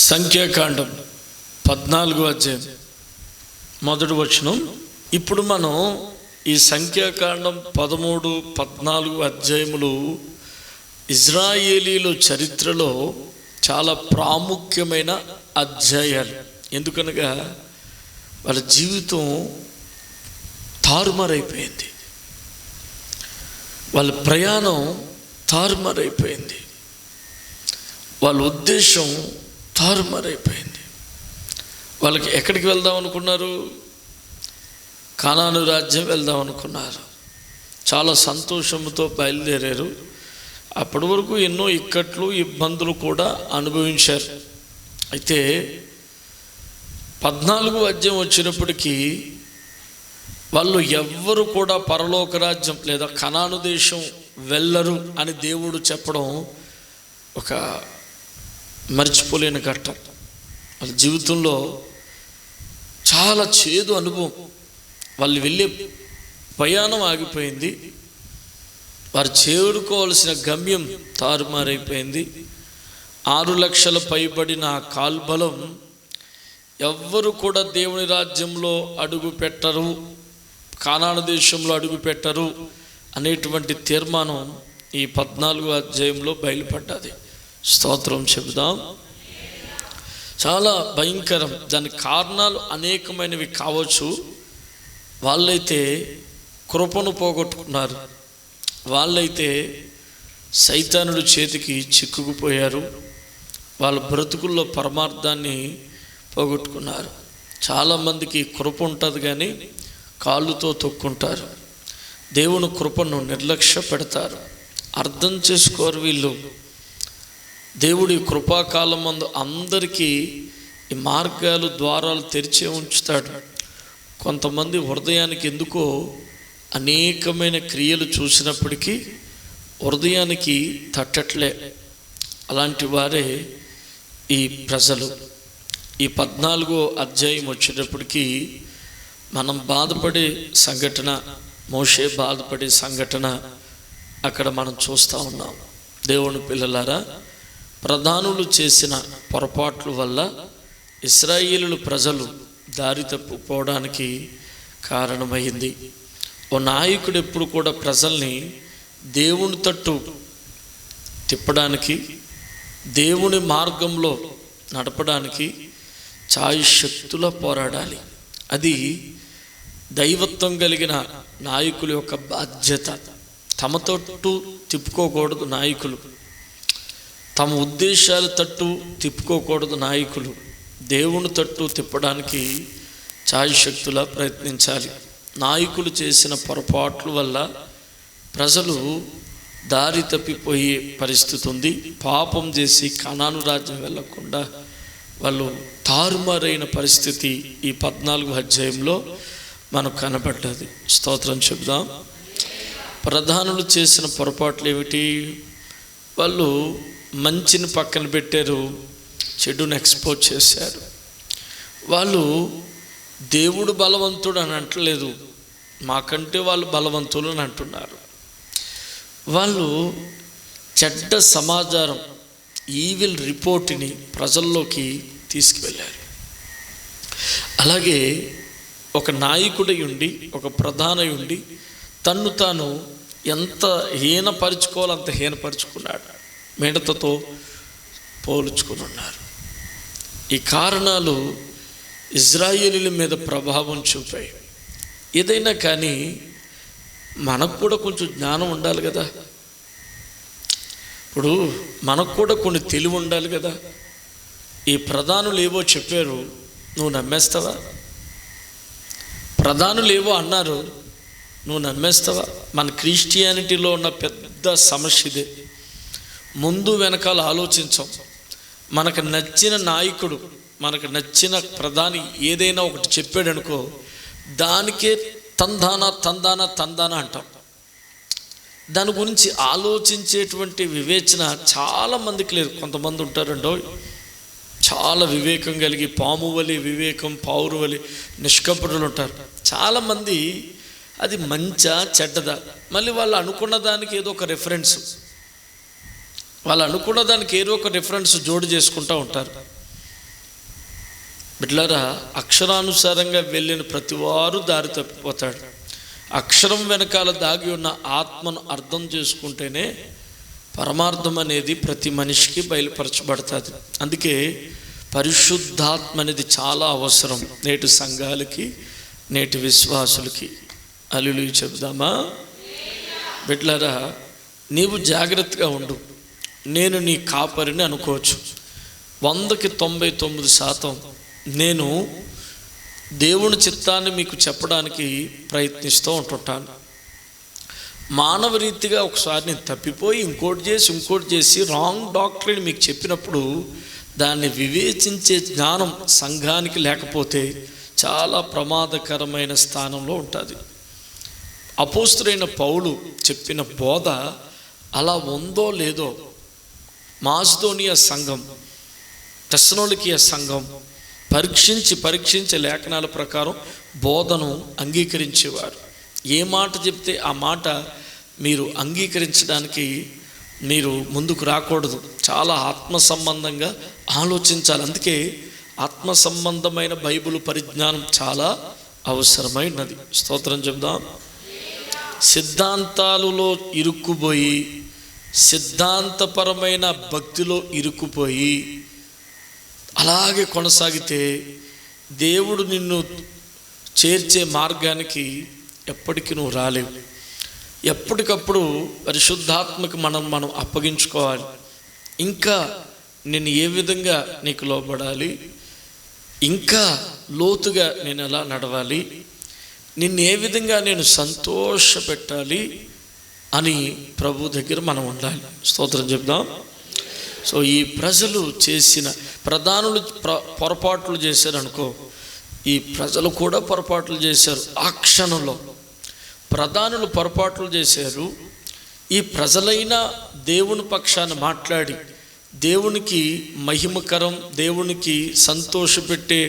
సంఖ్యాకాండం 14వ అధ్యాయం మొదటి వచనం. ఇప్పుడు మనం ఈ సంఖ్యాకాండం 13, 14 అధ్యాయములు ఇజ్రాయేలీల చరిత్రలో చాలా ప్రాముఖ్యమైన అధ్యాయాలు. ఎందుకనగా వాళ్ళ జీవితం తారుమారైపోయింది, వాళ్ళ ప్రయాణం తారుమారైపోయింది, వాళ్ళ ఉద్దేశం తారుమారైపోయింది. వాళ్ళకి ఎక్కడికి వెళ్దాం అనుకున్నారు? కానాను రాజ్యం వెళ్దాం అనుకున్నారు. చాలా సంతోషంతో బయలుదేరారు. అప్పటి వరకు ఎన్నో ఇక్కట్లు ఇబ్బందులు కూడా అనుభవించారు. అయితే 14వ అధ్యాయం వచ్చినప్పటికీ వాళ్ళు ఎవ్వరు కూడా పరలోక రాజ్యం లేదా కనాను దేశం వెళ్ళరు అని దేవుడు చెప్పడం ఒక మర్చిపోలేని ఘట్టం. వాళ్ళ జీవితంలో చాలా చేదు అనుభవం. వాళ్ళు వెళ్ళే ప్రయాణం ఆగిపోయింది. వారు చేరుకోవాల్సిన గమ్యం తారుమారైపోయింది. 6 లక్షల పైబడిన కాల్బలం ఎవ్వరు కూడా దేవుని రాజ్యంలో అడుగు పెట్టరు, కానాను దేశంలో అడుగు పెట్టరు అనేటువంటి తీర్మానం ఈ 14వ అధ్యాయంలో బయలుపడ్డది. స్తోత్రం చెబుదాం. చాలా భయంకరం. దానికి కారణాలు అనేకమైనవి కావచ్చు. వాళ్ళైతే కృపను పోగొట్టుకున్నారు, వాళ్ళైతే సైతానుడి చేతికి చిక్కుకుపోయారు, వాళ్ళ బ్రతుకుల్లో పరమార్థాన్ని పోగొట్టుకున్నారు. చాలామందికి కృప ఉంటుంది కానీ కాళ్ళుతో తొక్కుంటారు. దేవుని కృపను నిర్లక్ష్య పెడతారు, అర్థం చేసుకోరు. వీళ్ళు దేవుడి కృపాకాలం మందు అందరికీ ఈ మార్గాలు ద్వారాలు తెరిచే ఉంచుతాడు. కొంతమంది హృదయానికి ఎందుకో అనేకమైన క్రియలు చూసినప్పటికీ హృదయానికి తట్టట్లే. అలాంటి వారే ఈ ప్రజలు. ఈ 14వ అధ్యాయం వచ్చేటప్పటికి మనం బాధపడే సంఘటన, మోషే బాధపడే సంఘటన అక్కడ మనం చూస్తూ ఉన్నాం. దేవుని పిల్లలారా, ప్రధానులు చేసిన పొరపాట్ల వల్ల ఇశ్రాయేలు ప్రజలు దారి తప్పిపోవడానికి కారణమైంది. ఓ నాయకుడు ఎప్పుడు కూడా ప్రజల్ని దేవుని తట్టు తిప్పడానికి, దేవుని మార్గంలో నడపడానికి చాయశక్తులా పోరాడాలి. అది దైవత్వం కలిగిన నాయకుల యొక్క బాధ్యత. తమ తట్టు తిప్పుకోకూడదు నాయకులు, తమ ఉద్దేశాల తట్టు తిప్పుకోకూడదు నాయకులు. దేవుని తట్టు తిప్పడానికి చాయశక్తులా ప్రయత్నించాలి. నాయకులు చేసిన పొరపాట్ల వల్ల ప్రజలు దారి తప్పిపోయే పరిస్థితి ఉంది. పాపం చేసి కనాను రాజ్యం వెళ్ళకుండా వాళ్ళు తారుమారైన పరిస్థితి ఈ 14వ అధ్యాయంలో మనకు కనబడ్డది. స్తోత్రం చెబుదాం. ప్రధానులు చేసిన పొరపాట్లు ఏమిటి? వాళ్ళు మంచిని పక్కన పెట్టారు, చెడును ఎక్స్పోజ్ చేశారు. వాళ్ళు దేవుడు బలవంతుడు అని అంటలేదు, మాకంటే వాళ్ళు బలవంతులు అని అంటున్నారు. వాళ్ళు చెడ్డ సమాచారం, ఈవిల్ రిపోర్ట్ని ప్రజల్లోకి తీసుకువెళ్ళారు. అలాగే ఒక నాయకుడై ఉండి, ఒక ప్రధాని ఉండి తన్ను తాను ఎంత హీనపరుచుకోవాలో అంత హీనపరుచుకున్నాడు, మిడతతో పోల్చుకుని ఉన్నారు. ఈ కారణాలు ఇజ్రాయేలీల మీద ప్రభావం చూపాయి. ఏదైనా కానీ మనకు కూడా కొంచెం జ్ఞానం ఉండాలి కదా. ఇప్పుడు మనకు కూడా కొన్ని తెలివి ఉండాలి కదా. ఈ ప్రధానులు ఏవో చెప్పారు, నువ్వు నమ్మేస్తావా? ప్రధానులు ఏవో అన్నారు, నువ్వు నమ్మేస్తావా? మన క్రిస్టియానిటీలో ఉన్న పెద్ద సమస్య ఇదే. ముందు వెనకాల ఆలోచించాం. మనకు నచ్చిన నాయకుడు, మనకు నచ్చిన ప్రధాని ఏదైనా ఒకటి చెప్పాడనుకో, దానికే తందానా తందానా తందానా అంటాం. దాని గురించి ఆలోచించేటువంటి వివేచన చాలామందికి లేదు. కొంతమంది ఉంటారండో చాలా వివేకం కలిగి, పాము వలి వివేకం, పావురు వలి నిష్కపటులు ఉంటారు. చాలామంది అది మంచా చెడ్డదా, మళ్ళీ వాళ్ళు అనుకున్న దానికి ఏదో ఒక రెఫరెన్స్, వాళ్ళు అనుకున్న దానికి ఏదో ఒక రిఫరెన్స్ జోడు చేసుకుంటూ ఉంటారు. బిడ్డలారా, అక్షరానుసారంగా వెళ్ళిన ప్రతివారు దారి తప్పిపోతాడు. అక్షరం వెనకాల దాగి ఉన్న ఆత్మను అర్థం చేసుకుంటేనే పరమార్థం అనేది ప్రతి మనిషికి బయలుపరచబడుతుంది. అందుకే పరిశుద్ధాత్మ అనేది చాలా అవసరం నేటి సంఘాలకి, నేటి విశ్వాసులకి. హల్లెలూయా చెబుదామా? బిడ్డలారా, నీవు జాగ్రత్తగా ఉండు. నేను నీ కాపరిని అనుకోవచ్చు. 100కి 99% నేను దేవుని చిత్తాన్ని మీకు చెప్పడానికి ప్రయత్నిస్తూ ఉంటుంటాను. మానవ రీతిగా ఒకసారి నేను తప్పిపోయి ఇంకోటి చేసి రాంగ్ డాక్టరీని మీకు చెప్పినప్పుడు దాన్ని వివేచించే జ్ఞానం సంఘానికి లేకపోతే చాలా ప్రమాదకరమైన స్థానంలో ఉంటుంది. అపోస్తలుడైన పౌలు చెప్పిన బోధ అలా ఉందో లేదో మాసిదోనియా సంఘం, తెస్సలోనికీయ సంఘం పరీక్షించి లేఖనాల ప్రకారం బోధను అంగీకరించేవారు. ఏ మాట చెప్తే ఆ మాట మీరు అంగీకరించడానికి మీరు ముందుకు రాకూడదు. చాలా ఆత్మ సంబంధంగా ఆలోచించాలి. అందుకే ఆత్మ సంబంధమైన బైబిల్ పరిజ్ఞానం చాలా అవసరమైనది. స్తోత్రం చెప్దాం. సిద్ధాంతాలలో ఇరుక్కుపోయి, సిద్ధాంతపరమైన భక్తిలో ఇరుక్కుపోయి అలాగే కొనసాగితే దేవుడు నిన్ను చేర్చే మార్గానికి ఎప్పటికీ నువ్వు రాలేవు. ఎప్పటికప్పుడు పరిశుద్ధాత్మకు మనం అప్పగించుకోవాలి. ఇంకా నేను ఏ విధంగా నీకు లోబడాలి, ఇంకా లోతుగా నేను ఎలా నడవాలి, నిన్ను ఏ విధంగా నేను సంతోషపెట్టాలి అని ప్రభు దగ్గర మనం ఉండాలి. స్తోత్రం చెప్దాం. సో ఈ ప్రజలు చేసిన ప్రధానులు పొరపాట్లు చేశారు అనుకో, ఈ ప్రజలు కూడా పొరపాట్లు చేశారు. ఆ క్షణంలో ప్రధానులు పొరపాట్లు చేశారు. ఈ ప్రజలైనా దేవుని పక్షాన మాట్లాడి దేవునికి మహిమకరం, దేవునికి సంతోషపెట్టే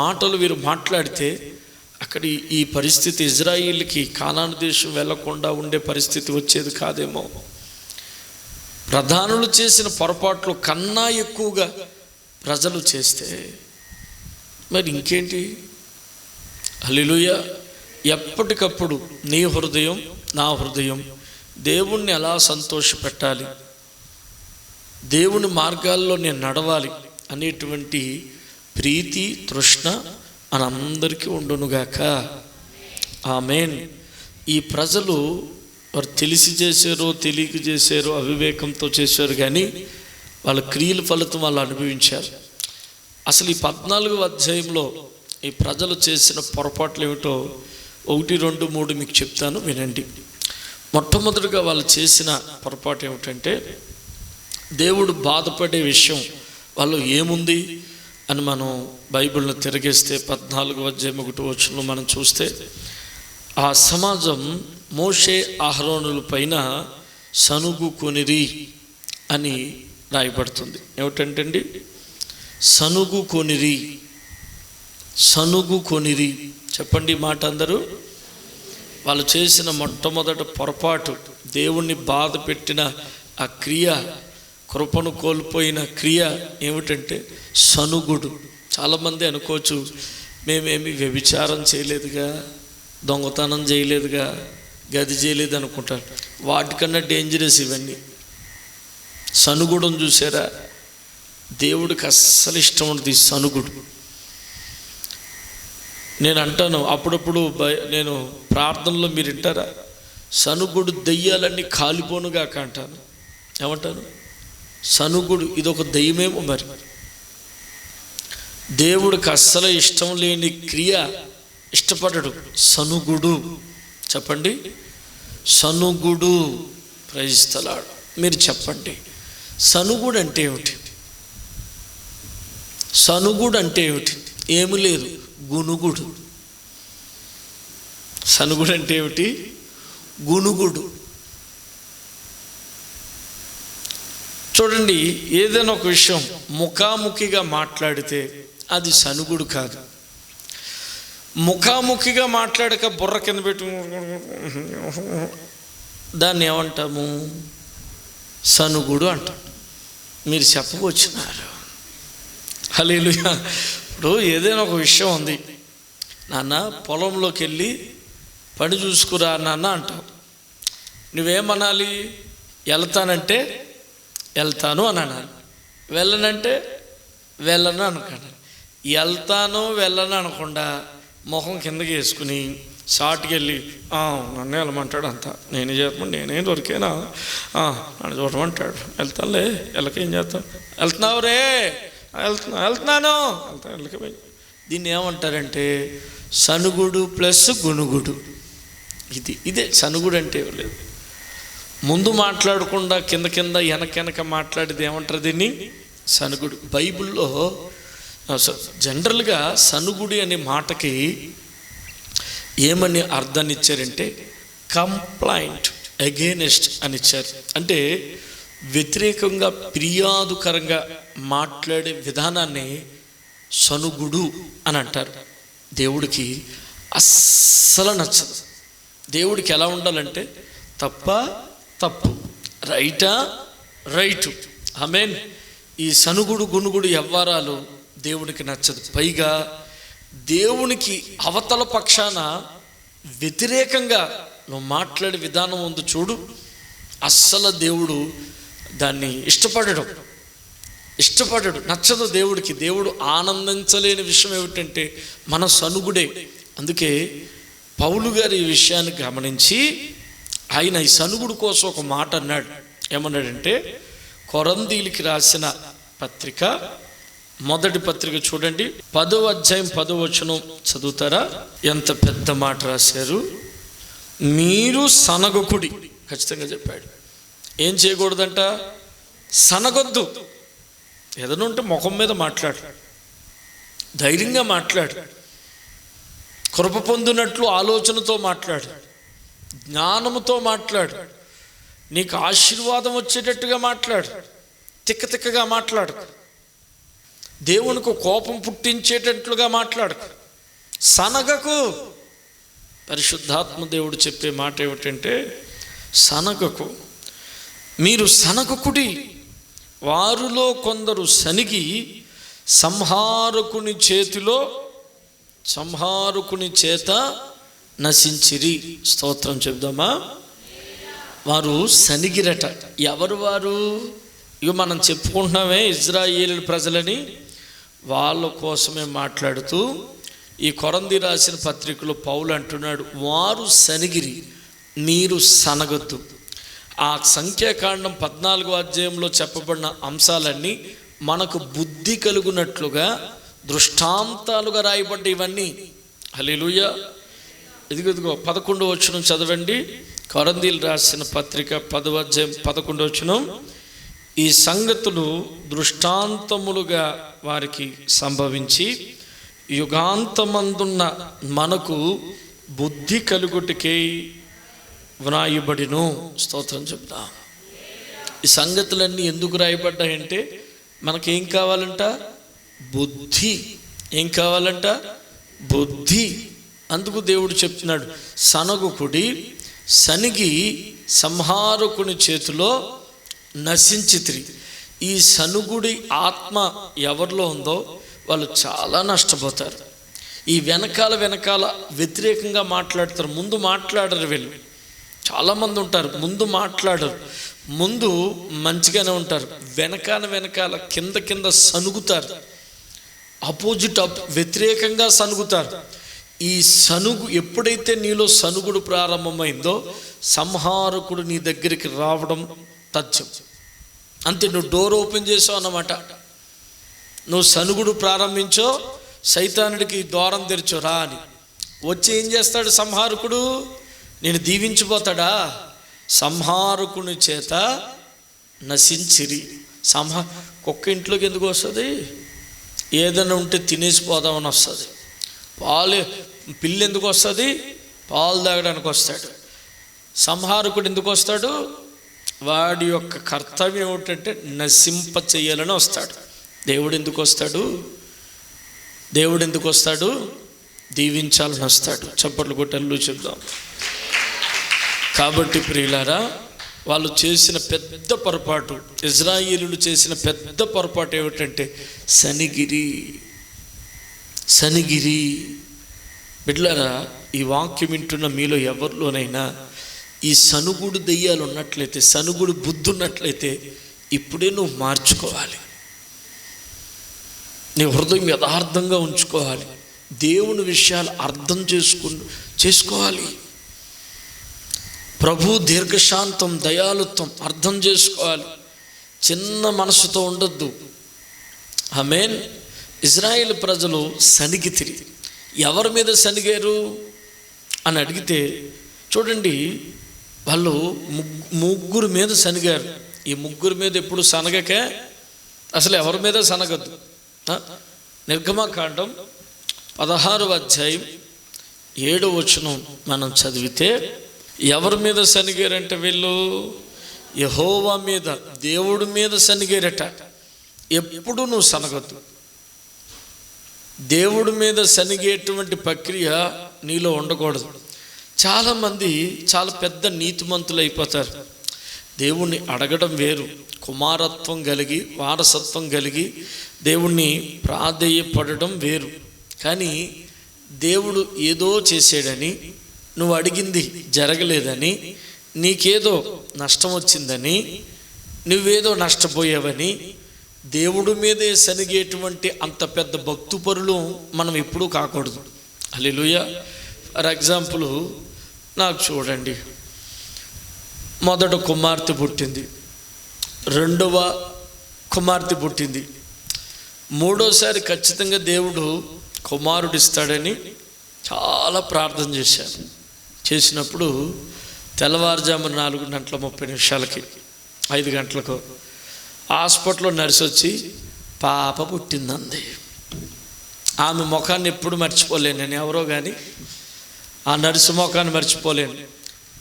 మాటలు వీరు మాట్లాడితే అక్కడ ఈ పరిస్థితి ఇజ్రాయిల్కి కానాను దేశం వెళ్లకుండా ఉండే పరిస్థితి వచ్చేది కాదేమో. ప్రధానులు చేసిన పొరపాట్లు కన్నా ఎక్కువగా ప్రజలు చేస్తే మరి ఇంకేంటి? హల్లెలూయా. ఎప్పటికప్పుడు నీ హృదయం, నా హృదయం దేవుణ్ణి ఎలా సంతోషపెట్టాలి, దేవుని మార్గాల్లో నేను నడవాలి అనేటువంటి ప్రీతి, తృష్ణ అని అందరికీ ఉండునుగాక. ఆమేన్. ఈ ప్రజలు వారు తెలిసి చేశారో తెలియక చేశారో, అవివేకంతో చేశారు, కానీ వాళ్ళ క్రియల ఫలితం వాళ్ళు అనుభవించారు. అసలు ఈ 14వ అధ్యాయంలో ఈ ప్రజలు చేసిన పొరపాట్లు ఏమిటో 1, 2, 3 మీకు చెప్తాను, వినండి. మొట్టమొదటిగా వాళ్ళు చేసిన పొరపాటు ఏమిటంటే, దేవుడు బాధపడే విషయం వాళ్ళు ఏముంది అని మనం బైబిల్ను తిరగేస్తే 14వ అధ్యాయం 1వ వచనంలో మనం చూస్తే, ఆ సమాజం మోషే అహరోనుల పైన సనుగు కొనిరి అని రాయబడుతుంది. ఏమిటంటండి? సనుగు కొనిరి. సనుగు కొనిరి చెప్పండి మాట అందరూ. వాళ్ళు చేసిన మొట్టమొదటి పొరపాటు, దేవుణ్ణి బాధ పెట్టిన ఆ క్రియ, కృపను కోల్పోయిన క్రియ ఏమిటంటే సనుగుడు. చాలామంది అనుకోవచ్చు, మేమేమి వ్యభిచారం చేయలేదుగా, దొంగతనం చేయలేదుగా, గది చేయలేదు అనుకుంటారు. వాటికన్నా డేంజరస్ ఇవన్నీ. సనుగుడం చూసారా? దేవుడికి అస్సలు ఇష్టం ఉంటుంది ఈ సనుగుడు. నేను అంటాను అప్పుడప్పుడు, నేను ప్రార్థనలో మీరు వింటారా, సనుగుడు దెయ్యాలన్నీ కాలిపోనుగాక అంటాను. ఏమంటాను? సనుగుడు ఇదొక దెయ్యమేమో. మరి దేవుడికి అస్సలు ఇష్టం లేని క్రియ, ఇష్టపడడు, సనుగుడు. చెప్పండి, సనుగుడు. ప్రైస్తలాడు. మీరు చెప్పండి, సనుగుడు అంటే ఏమిటి? సనుగుడు అంటే ఏమిటి? ఏమి లేదు, గునుగుడు. సనుగుడు అంటే ఏమిటి? గునుగుడు. చూడండి, ఏదైనా ఒక విషయం ముఖాముఖిగా మాట్లాడితే అది సనుగుడు కాదు. ముఖాముఖిగా మాట్లాడక బుర్ర కింద పెట్టు దాన్ని ఏమంటాము? సనుగుడు అంటాం. మీరు చెప్పవచ్చున్నారు. హల్లెలూయా. ఇప్పుడు ఏదైనా ఒక విషయం ఉంది, నాన్న పొలంలోకి వెళ్ళి పని చూసుకురా నాన్న అంటావు. నువ్వేమనాలి? వెళ్తానంటే వెళ్తాను అని అనాలి, వెళ్ళనంటే వెళ్ళను అనుకోండి. వెళ్తాను వెళ్ళను అనకుండా మొహం కిందకి వేసుకుని షార్ట్కి వెళ్ళి నన్ను వెళ్ళమంటాడు, అంతా నేనే చెప్పండి, నేనే దొరికేనా, నన్ను చూడమంటాడు, వెళ్తానులే, వెళ్ళకేం చేస్తాను, వెళ్తున్నావు రే, వెళ్తున్నాను వెళ్ళకపోయి. దీన్ని ఏమంటారంటే సనుగుడు ప్లస్ గునుగుడు. ఇదే సనుగుడు అంటే లేదు. ముందు మాట్లాడకుండా కింద కింద వెనక మాట్లాడేది ఏమంటారు? దీన్ని సనుగుడు. బైబిల్లో జనరల్గా సనుగుడి అనే మాటకి ఏమని అర్థాన్ని ఇచ్చారంటే కంప్లైంట్ అగైనెస్ట్ అని ఇచ్చారు. అంటే వ్యతిరేకంగా ఫిర్యాదుకరంగా మాట్లాడే విధానాన్ని సనుగుడు అని అంటారు. దేవుడికి అస్సలు నచ్చదు. దేవుడికి ఎలా ఉండాలంటే తప్పు, రైటా రైటు. ఆమేన్. ఈ సనుగుడు గునుగుడు వ్యవహారాలు దేవుడికి నచ్చదు. పైగా దేవునికి అవతల పక్షాన వ్యతిరేకంగా నువ్వు మాట్లాడే విధానం ఉంది చూడు, అస్సలు దేవుడు దాన్ని ఇష్టపడడు, నచ్చదు దేవుడికి. దేవుడు ఆనందించలేని విషయం ఏమిటంటే మన సనుగుడే. అందుకే పౌలు గారు ఈ విషయాన్ని గమనించి ఆయన ఈ సనుగుడు కోసం ఒక మాట అన్నాడు. ఏమన్నాడంటే కొరంథీయులకు రాసిన పత్రిక, మొదటి పత్రిక చూడండి, 10వ అధ్యాయం 10వ వచనం చదువుతారా? ఎంత పెద్ద మాట రాశారు. మీరు సనగకుడి. ఖచ్చితంగా చెప్పాడు. ఏం చేయకూడదంట? సనగొద్దు. ఏదైనా ఉంటే ముఖం మీద మాట్లాడు, ధైర్యంగా మాట్లాడు, కృప పొందినట్లు ఆలోచనతో మాట్లాడు, జ్ఞానముతో మాట్లాడు, నీకు ఆశీర్వాదం వచ్చేటట్టుగా మాట్లాడు, తిక్కగా మాట్లాడు, దేవునికి కోపం పుట్టించేటట్లుగా మాట్లాడు, సనగకు. పరిశుద్ధాత్మ దేవుడు చెప్పే మాట ఏమిటంటే సనగకు. మీరు సనగకుడి. వారిలో కొందరు సనిగి సంహారకుని చేత నశించిరి. స్తోత్రం చెప్దామా? వారు సనిగిరట. ఎవరు వారు? ఇక మనం చెప్పుకుంటున్నామే ఇజ్రాయేలు ప్రజలని, వాళ్ళ కోసమే మాట్లాడుతూ ఈ కొరంథీ రాసిన పత్రికలో పౌలు అంటున్నాడు, వారు సనిగిరి, మీరు సనగొద్దు. ఆ సంఖ్యాకాండం 14వ అధ్యాయంలో చెప్పబడిన అంశాలన్నీ మనకు బుద్ధి కలుగునట్లుగా దృష్టాంతాలుగా రాయబడ్డ ఇవన్నీ. హల్లెలూయా. ఇదిగో 11వ వచనం చదవండి. కొరంథీయులు రాసిన పత్రిక 10వ అధ్యాయం 11వ వచనం. ఈ సంగతులు దృష్టాంతములుగా వారికి సంభవించి యుగాంతమందున్న మనకు బుద్ధి కలుగుటకై వ్రాయబడిను. స్తోత్రం చెప్తాం. ఈ సంగతులన్నీ ఎందుకు రాయబడ్డాయంటే మనకేం కావాలంట? బుద్ధి. ఏం కావాలంట? బుద్ధి. అందుకు దేవుడు చెప్తున్నాడు, సనగుకుడి, సనిగి సంహారకుని చేతిలో నశించితిరి. ఈ సనుగుడి ఆత్మ ఎవరిలో ఉందో వాళ్ళు చాలా నష్టపోతారు. ఈ వెనకాల వ్యతిరేకంగా మాట్లాడతారు, ముందు మాట్లాడరు. వీళ్ళు చాలామంది ఉంటారు, ముందు మాట్లాడరు, ముందు మంచిగానే ఉంటారు, వెనకాల కింద సనుగుతారు, అపోజిట్ వ్యతిరేకంగా సనుగుతారు. ఈ సనుగు ఎప్పుడైతే నీలో సనుగుడు ప్రారంభమైందో సంహారకుడు నీ దగ్గరికి రావడం తథ్యం. అంతే, నువ్వు డోర్ ఓపెన్ చేసావు అన్నమాట. నువ్వు సనుగుడు ప్రారంభించో, సైతానుడికి ద్వారం తెరిచో రా అని వచ్చి ఏం చేస్తాడు సంహారకుడు? నేను దీవించిపోతాడా? సంహారకుని చేత నశించిరి. కుక్క ఇంట్లోకి ఎందుకు వస్తుంది? ఏదైనా ఉంటే తినేసిపోదామని వస్తుంది. పిల్లి ఎందుకు వస్తుంది? పాలు తాగడానికి వస్తాడు. సంహారకుడు ఎందుకు వస్తాడు? వాడి యొక్క కర్తవ్యం ఏమిటంటే నశింప చెయ్యాలని వస్తాడు. దేవుడు ఎందుకు వస్తాడు? దీవించాలని వస్తాడు. చప్పట్లు కొట్టలు చెప్దాం. కాబట్టి ప్రియులారా, వాళ్ళు చేసిన పెద్ద పొరపాటు, ఇజ్రాయేలీయులు చేసిన పెద్ద పొరపాటు ఏమిటంటే సనిగిరి. సనిగిరి. బిడ్డలారా, ఈ వాక్యం వింటున్న మీలో ఎవరిలోనైనా ఈ సనుగుడు దెయ్యాలు ఉన్నట్లయితే, సనుగుడు బుద్ధి ఉన్నట్లయితే ఇప్పుడే నువ్వు మార్చుకోవాలి. నీ హృదయం యథార్థంగా ఉంచుకోవాలి. దేవుని విషయాలు అర్థం చేసుకోవాలి. ప్రభు దీర్ఘశాంతం, దయాళుత్వం అర్థం చేసుకోవాలి. చిన్న మనసుతో ఉండొద్దు. ఆమేన్. ఇజ్రాయేల్ ప్రజలు సనిగితిరి. ఎవరి మీద సనిగారు అని అడిగితే చూడండి, వాళ్ళు ముగ్గురు మీద సనిగారు. ఈ ముగ్గురు మీద ఎప్పుడు సనగకే, అసలు ఎవరి మీద సనగద్దు. నిర్గమకాండం 16వ అధ్యాయం 7వ వచనం మనం చదివితే, ఎవరి మీద సనిగారంటే వీళ్ళు యెహోవా మీద, దేవుడి మీద సనిగారట. ఎప్పుడు నువ్వు సనగద్దు. దేవుడి మీద సనిగేటువంటి ప్రక్రియ నీలో ఉండకూడదు. చాలామంది చాలా పెద్ద నీతిమంతులు అయిపోతారు. దేవుణ్ణి అడగడం వేరు, కుమారత్వం కలిగి వారసత్వం కలిగి దేవుణ్ణి ప్రాధేయపడడం వేరు. కానీ దేవుడు ఏదో చేసాడని, నువ్వు అడిగింది జరగలేదని, నీకేదో నష్టం వచ్చిందని, నువ్వేదో నష్టపోయావని దేవుడి మీదే సనిగేటువంటి అంత పెద్ద భక్తుపరులు మనం ఎప్పుడూ కాకూడదు. హల్లెలూయా. ఫర్ ఎగ్జాంపుల్, నాకు చూడండి, మొదట కుమార్తె పుట్టింది, రెండవ కుమార్తె పుట్టింది, మూడోసారి ఖచ్చితంగా దేవుడు కుమారుడు ఇస్తాడని చాలా ప్రార్థన చేసినప్పుడు తెల్లవారుజామున 4:30 5 గంటలకు హాస్పిటల్లో నర్సు వచ్చి పాప పుట్టిందంది. ఆమె ముఖాన్ని ఎప్పుడు మర్చిపోలేను నేను, ఎవరో కానీ ఆ నర్సు ముఖాన్ని మర్చిపోలేను.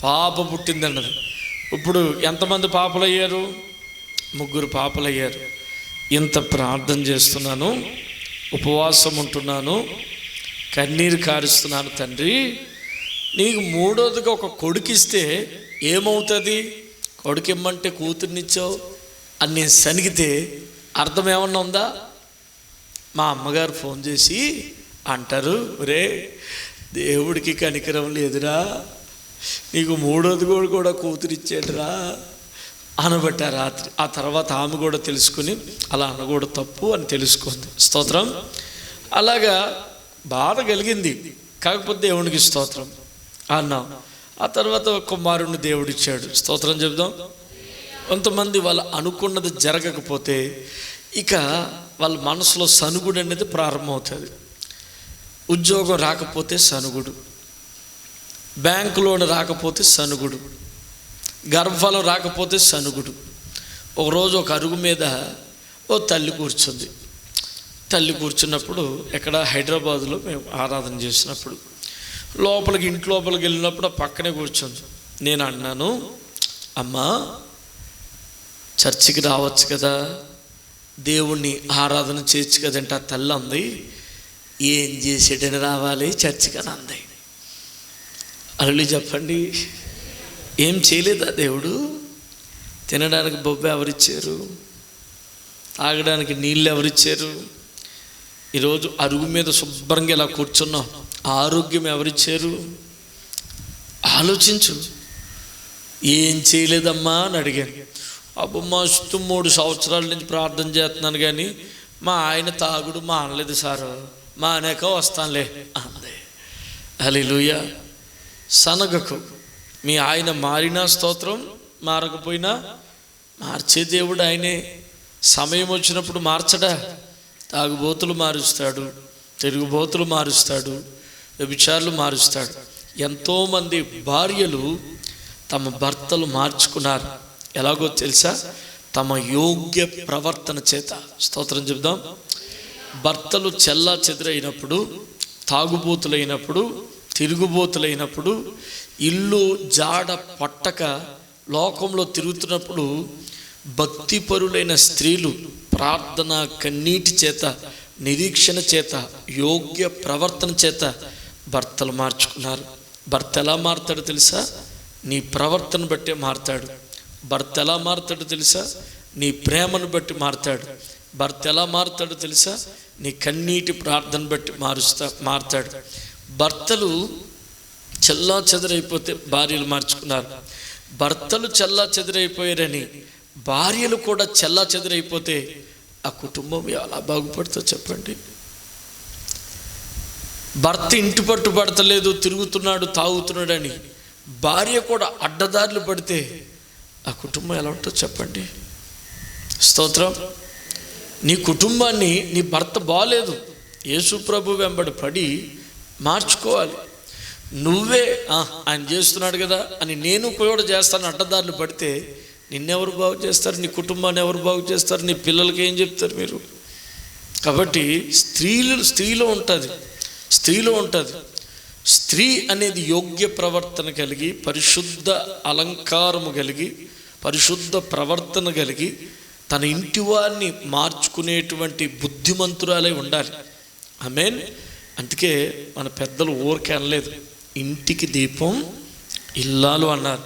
పాప పుట్టిందన్నది. ఇప్పుడు ఎంతమంది పాపలు అయ్యారు? 3 పాపలు అయ్యారు. ఇంత ప్రార్థన చేస్తున్నాను, ఉపవాసం ఉంటున్నాను, కన్నీరు కారుస్తున్నాను. తండ్రి, నీకు మూడోదిగా ఒక కొడుకిస్తే ఏమవుతుంది? కొడుకు ఇమ్మంటే కూతుర్నిచ్చావు అని నేను సనిగితే అర్థం ఏమన్నా ఉందా? మా అమ్మగారు ఫోన్ చేసి అంటారు, రే దేవుడికి కనికరం లేదురా, నీకు మూడోది కూడా కూతురిచ్చాడురా అనబట్ట రాత్రి. ఆ తర్వాత ఆమె కూడా తెలుసుకుని అలా అనకూడదు, తప్పు అని తెలుసుకుంది. స్తోత్రం. అలాగా బాధ కలిగింది, కాకపోతే దేవునికి స్తోత్రం అన్నాం. ఆ తర్వాత కుమారుణ్ణి దేవుడిచ్చాడు. స్తోత్రం చెప్దాం. కొంతమంది వాళ్ళు అనుకున్నది జరగకపోతే ఇక వాళ్ళ మనసులో సనుగుడు అనేది ప్రారంభమవుతుంది. ఉద్యోగం రాకపోతే సనుగుడు, బ్యాంకు లోన్ రాకపోతే సనుగుడు, గర్భఫలం రాకపోతే సనుగుడు. ఒకరోజు ఒక అరుగు మీద ఓ తల్లి కూర్చుంది. తల్లి కూర్చున్నప్పుడు ఎక్కడ హైదరాబాదులో మేము ఆరాధన చేసినప్పుడు ఇంటి లోపలికి వెళ్ళినప్పుడు పక్కనే కూర్చుంది. నేను అన్నాను, అమ్మా చర్చికి రావచ్చు కదా, దేవుణ్ణి ఆరాధన చేయొచ్చు కదంటే ఆ తల్లి అంది, ఏం చేసేటని రావాలి చర్చికి అని అంది. అల్లు చెప్పండి, ఏం చేయలేదా దేవుడు? తినడానికి బొబ్బ ఎవరిచ్చారు? తాగడానికి నీళ్ళు ఎవరిచ్చారు? ఈరోజు అరుగు మీద శుభ్రంగా ఇలా కూర్చున్నాం, ఆరోగ్యం ఎవరిచ్చారు? ఆలోచించు. ఏం చేయలేదమ్మా అని అడిగాను. అబ్బో మస్తు 3 సంవత్సరాల నుంచి ప్రార్థన చేస్తున్నాను కానీ మా ఆయన తాగుడు మానలేదు సారు, మానేక వస్తానులే అందే. హల్లెలూయా. సనగకు. మీ ఆయన మారినా స్తోత్రం, మారకపోయినా మార్చే దేవుడు ఆయనే. సమయం వచ్చినప్పుడు మార్చడా? తాగుబోతులు మారుస్తాడు, తిరుగుబోతులు మారుస్తాడు, వ్యభిచారులు మారుస్తాడు. ఎంతోమంది భార్యలు తమ భర్తలు మార్చుకున్నారు. ఎలాగో తెలుసా? తమ యోగ్య ప్రవర్తన చేత. స్తోత్రం చెప్దాం. భర్తలు చెల్లా చెదురైనప్పుడు, తాగుబోతులైనప్పుడు, తిరుగుబోతులైనప్పుడు, ఇల్లు జాడ పట్టక లోకంలో తిరుగుతున్నప్పుడు భక్తిపరులైన స్త్రీలు ప్రార్థన కన్నీటి చేత, నిరీక్షణ చేత, యోగ్య ప్రవర్తన చేత భర్తలు మార్చుకున్నారు. భర్త ఎలా మారుతాడో తెలుసా? నీ ప్రవర్తన బట్టే మారుతాడు. భర్త ఎలా మారుతాడో తెలుసా? నీ ప్రేమను బట్టి మారుతాడు. భర్త ఎలా మారుతాడో తెలుసా? నీ కన్నీటి ప్రార్థన బట్టి మారుతాడు. భర్తలు చెల్లా చెదరైపోతే భార్యలు మార్చుకున్నారు. భర్తలు చెల్లా చెదరైపోయారని భార్యలు కూడా చెల్లా చెదరైపోతే ఆ కుటుంబం ఎలా బాగుపడుతుందో చెప్పండి. భర్త ఇంటి పట్టు పడతలేదు, తిరుగుతున్నాడు, తాగుతున్నాడని భార్య కూడా అడ్డదారులు పడితే ఆ కుటుంబం ఎలా ఉంటుందో చెప్పండి. స్తోత్రం. నీ కుటుంబాన్ని నీ భర్త బాలేదు, యేసు ప్రభు వెంబడి పడి మార్చుకోవాలి. నువ్వే ఆయన చేస్తున్నాడు కదా అని నేను కూడా చేస్తాను అడ్డదారులు పడితే నిన్నెవరు బాగు చేస్తారు? నీ కుటుంబాన్ని ఎవరు బాగు చేస్తారు? నీ పిల్లలకి ఏం చెప్తారు మీరు? కాబట్టి స్త్రీలో ఉంటుంది. స్త్రీ అనేది యోగ్య ప్రవర్తన కలిగి, పరిశుద్ధ అలంకారము కలిగి, పరిశుద్ధ ప్రవర్తన కలిగి, తన ఇంటి వారిని మార్చుకునేటువంటి బుద్ధిమంతురాలై ఉండాలి. ఆమేన్. అందుకే మన పెద్దలు ఊరికే అనలేదు, ఇంటికి దీపం ఇల్లాలు అన్నారు.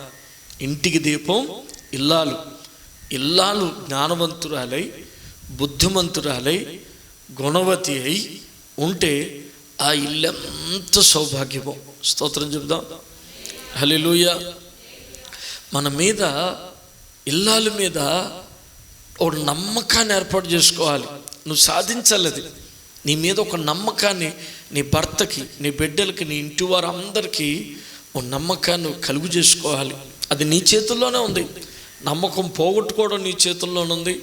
ఇంటికి దీపం ఇల్లాలు జ్ఞానవంతురాలై, బుద్ధిమంతురాలై, గుణవతి అయి ఉంటే ఆ ఇల్లెంత సౌభాగ్యమో. స్తోత్రం చెప్దాం. హల్లెలూయా. మన మీద, ఇల్లాల మీద ఒక నమ్మకాన్ని ఏర్పాటు చేసుకోవాలి. నువ్వు సాధించాలి అది. నీ మీద ఒక నమ్మకాన్ని నీ భర్తకి, నీ బిడ్డలకి, నీ ఇంటి వారందరికీ ఒక నమ్మకాన్ని కలుగు చేసుకోవాలి. అది నీ చేతుల్లోనే ఉంది. నమ్మకం పోగొట్టుకోవడం నీ చేతుల్లోనే ఉంది,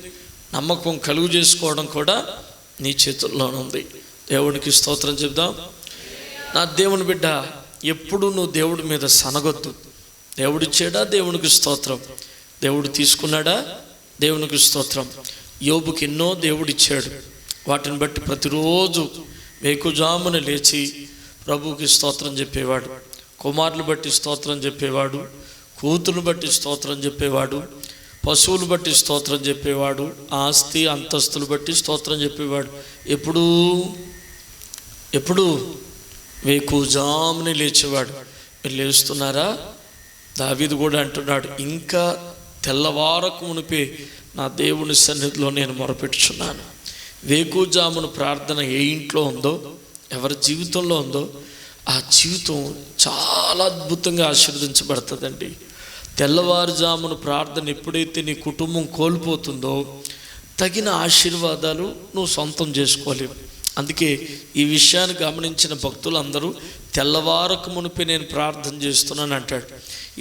నమ్మకం కలుగు చేసుకోవడం కూడా నీ చేతుల్లోనే ఉంది. దేవునికి స్తోత్రం చెప్దాం. నా దేవుని బిడ్డ, ఎప్పుడు నువ్వు దేవుడి మీద సనగొద్దు. దేవుడిచ్చాడా? దేవునికి స్తోత్రం. దేవుడు తీసుకున్నాడా? దేవునికి స్తోత్రం. యోబుకి ఎన్నో దేవుడిచ్చాడు. వాటిని బట్టి ప్రతిరోజు వేకుజామున లేచి ప్రభువుకి స్తోత్రం చెప్పేవాడు. కుమారులు బట్టి స్తోత్రం చెప్పేవాడు, కూతురు బట్టి స్తోత్రం చెప్పేవాడు, పశువులు బట్టి స్తోత్రం చెప్పేవాడు, ఆస్తి అంతస్తులు బట్టి స్తోత్రం చెప్పేవాడు. ఎప్పుడు వేకుజామున లేచేవాడు. మీరు లేస్తున్నారా? దావీదు కూడా అంటున్నాడు, ఇంకా తెల్లవారకు మునిపే నా దేవుని సన్నిధిలో నేను మొరపెట్టుచున్నాను. వేకుజామున ప్రార్థన ఏ ఇంట్లో ఉందో, ఎవరి జీవితంలో ఉందో ఆ జీవితం చాలా అద్భుతంగా ఆశీర్వదించబడుతుందండి. తెల్లవారుజామున ప్రార్థన ఎప్పుడైతే నీ కుటుంబం కోల్పోతుందో తగిన ఆశీర్వాదాలు నువ్వు సొంతం చేసుకోలేవు. అందుకే ఈ విషయాన్ని గమనించిన భక్తులందరూ తెల్లవారకు మునిపే నేను ప్రార్థన చేస్తున్నాను అంటాడు.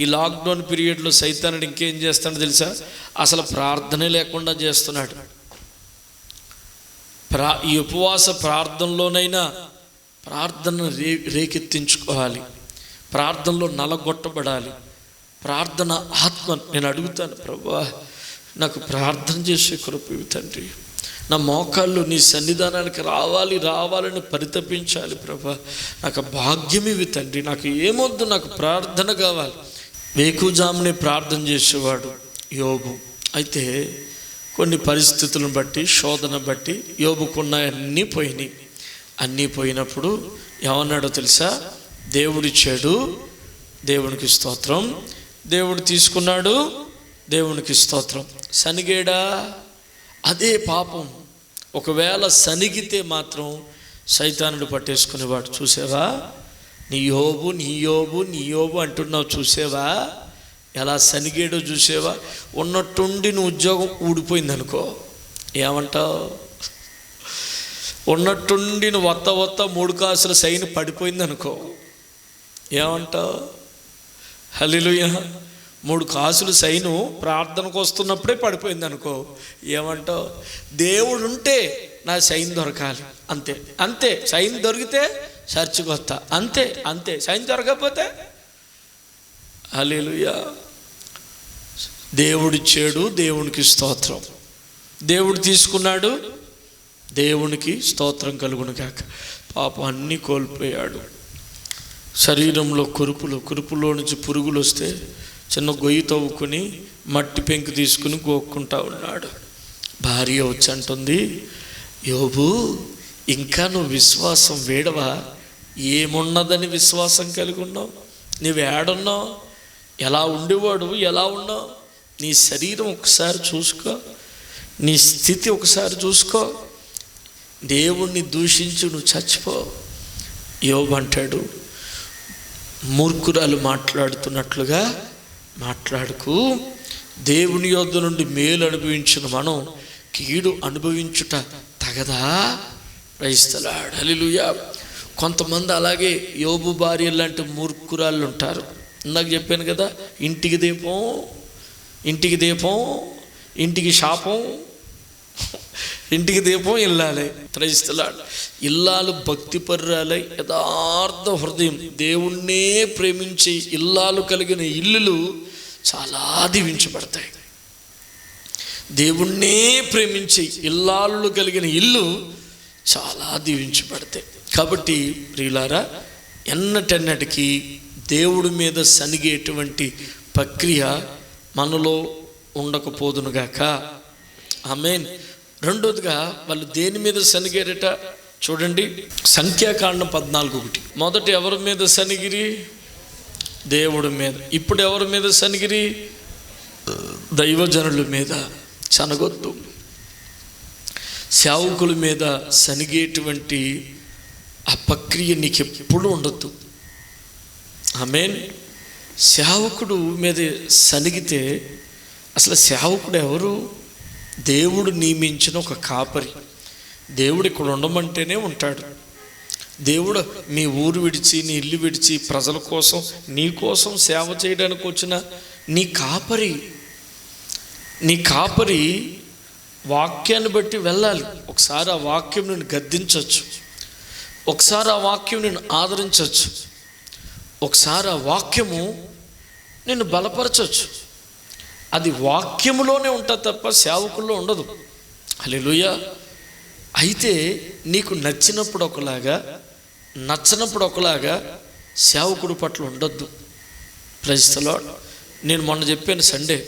ఈ లాక్డౌన్ పీరియడ్లో సైతానుడు ఇంకేం చేస్తాడో తెలుసా? అసలు ప్రార్థనే లేకుండా చేస్తున్నాడు. ఈ ఉపవాస ప్రార్థనలోనైనా ప్రార్థన రేకెత్తించుకోవాలి, ప్రార్థనలో నలగొట్టబడాలి. ప్రార్థన ఆత్మ. నేను అడుగుతాను, ప్రభువా నాకు ప్రార్థన చేసే కృప ఇవ్వు తండ్రి. నా మోకాళ్ళు నీ సన్నిధానానికి రావాలని పరితపించాలి ప్రభువా. నాకు భాగ్యం ఇవ్వు తండ్రి. నాకు ఏమొద్దు, నాకు ప్రార్థన కావాలి. వేకుజామునే ప్రార్థన చేసేవాడు యోబు. అయితే కొన్ని పరిస్థితులను బట్టి, శోధన బట్టి యోబుకున్న అన్నీ పోయినప్పుడు ఏమన్నాడో తెలుసా? దేవుడిచ్చాడు, దేవునికి స్తోత్రం. దేవుడు తీసుకున్నాడు, దేవునికి స్తోత్రం. సనిగేడా? అదే పాపం. ఒకవేళ సనిగితే మాత్రం సైతానుడు పట్టేసుకునేవాడు. చూసావా? నీ యోబు అంటున్నావు, చూసావా ఎలా సనిగేడో? చూసావా? ఉన్నట్టుండి నువ్వు ఉద్యోగం ఊడిపోయింది అనుకో, ఏమంటావు? ఉన్నట్టుండి నువ్వు వత్త 3 కాసుల సైన్ పడిపోయింది అనుకో, ఏమంటావు? హల్లెలూయా. 3 కాసులు సైను ప్రార్థనకు వస్తున్నప్పుడే పడిపోయింది అనుకో, ఏమంటావు? దేవుడు ఉంటే నా సైన్ దొరకాలి, అంతే. సైన్ దొరికితే చర్చికి వస్తా, అంతే. సైన్ దొరకకపోతే హల్లెలూయా. దేవుడిచ్చాడు, దేవునికి స్తోత్రం. దేవుడు తీసుకున్నాడు, దేవునికి స్తోత్రం కలుగును గాక. పాపం అన్నీ కోల్పోయాడు. శరీరంలో కురుపులో నుంచి పురుగులు వస్తే చిన్న గొయ్యి తవ్వుకుని మట్టి పెంకు తీసుకుని గోక్కుంటా ఉన్నాడు. భార్య వచ్చి అంటుంది, యోబు ఇంకా నువ్వు విశ్వాసం వేడవా? ఏమున్నదని విశ్వాసం కలిగి ఉన్నావు? నువ్వు ఏడున్నావు? ఎలా ఉండేవాడు? ఎలా ఉన్నావు? నీ శరీరం ఒకసారి చూసుకో, నీ స్థితి ఒకసారి చూసుకో. దేవుణ్ణి దూషించు, నువ్వు చచ్చిపో. యోబు అంటాడు, మూర్ఖురాలు మాట్లాడుతున్నట్లుగా మాట్లాడుకు. దేవుని యొద్ద నుండి మేలు అనుభవించిన మనం కీడు అనుభవించుట తగదా? క్రైస్తలాడు. హల్లెలూయా. కొంతమంది అలాగే యోబు భార్య లాంటి మూర్ఖురాళ్ళు ఉంటారు. ఇందాక చెప్పాను కదా, ఇంటికి దీపం, ఇంటికి దీపం, ఇంటికి శాపం, ఇంటికి దీపం ఇల్లాలే. క్రైస్తలాడు. ఇల్లాలు భక్తి పర్రాలై యథార్థ హృదయం దేవుణ్ణే ప్రేమించి ఇల్లాలు కలిగిన ఇల్లులు చాలా దీవించబడతాయి. దేవుణ్ణే ప్రేమించి ఇల్లాలు కలిగిన ఇల్లు చాలా దీవించబడతాయి. కాబట్టి ప్రియులారా, ఎన్నటెన్నటికీ దేవుడి మీద సనిగేటువంటి ప్రక్రియ మనలో ఉండకపోదునుగాక. ఆమేన్. రెండోదిగా వాళ్ళు దేని మీద సనిగేరట చూడండి. సంఖ్యాకాండం 14:1. మొదట ఎవరి మీద సనిగిరి? దేవుడి మీద. ఇప్పుడు ఎవరి మీద సనిగిరి? దైవజనుల మీద. సనగొద్దు. సేవకుల మీద సనిగేటువంటి ఆ ప్రక్రియ నీకు ఎప్పుడు ఉండొద్దు. ఆమేన్. సేవకుడు మీద సనిగితే అసలు సేవకుడు ఎవరు? దేవుడు నియమించిన ఒక కాపరి. దేవుడు ఇక్కడ ఉండమంటేనే ఉంటాడు. దేవుడు నీ ఊరు విడిచి, నీ ఇల్లు విడిచి ప్రజల కోసం, నీ కోసం సేవ చేయడానికి వచ్చిన నీ కాపరి. నీ కాపరి వాక్యాన్ని బట్టి వెళ్ళాలి. ఒకసారి ఆ వాక్యం నేను గద్దించవచ్చు, ఒకసారి ఆ వాక్యం నేను ఆదరించవచ్చు, ఒకసారి ఆ వాక్యము నేను బలపరచవచ్చు. అది వాక్యములోనే ఉంటుంది తప్ప సేవకుల్లో ఉండదు. హల్లెలూయా. అయితే నీకు నచ్చినప్పుడు ఒకలాగా, నచ్చనప్పుడు ఒకలాగా సేవకుడి పట్ల ఉండొద్దు. Praise the lord. నేను మొన్న చెప్పాను సండే,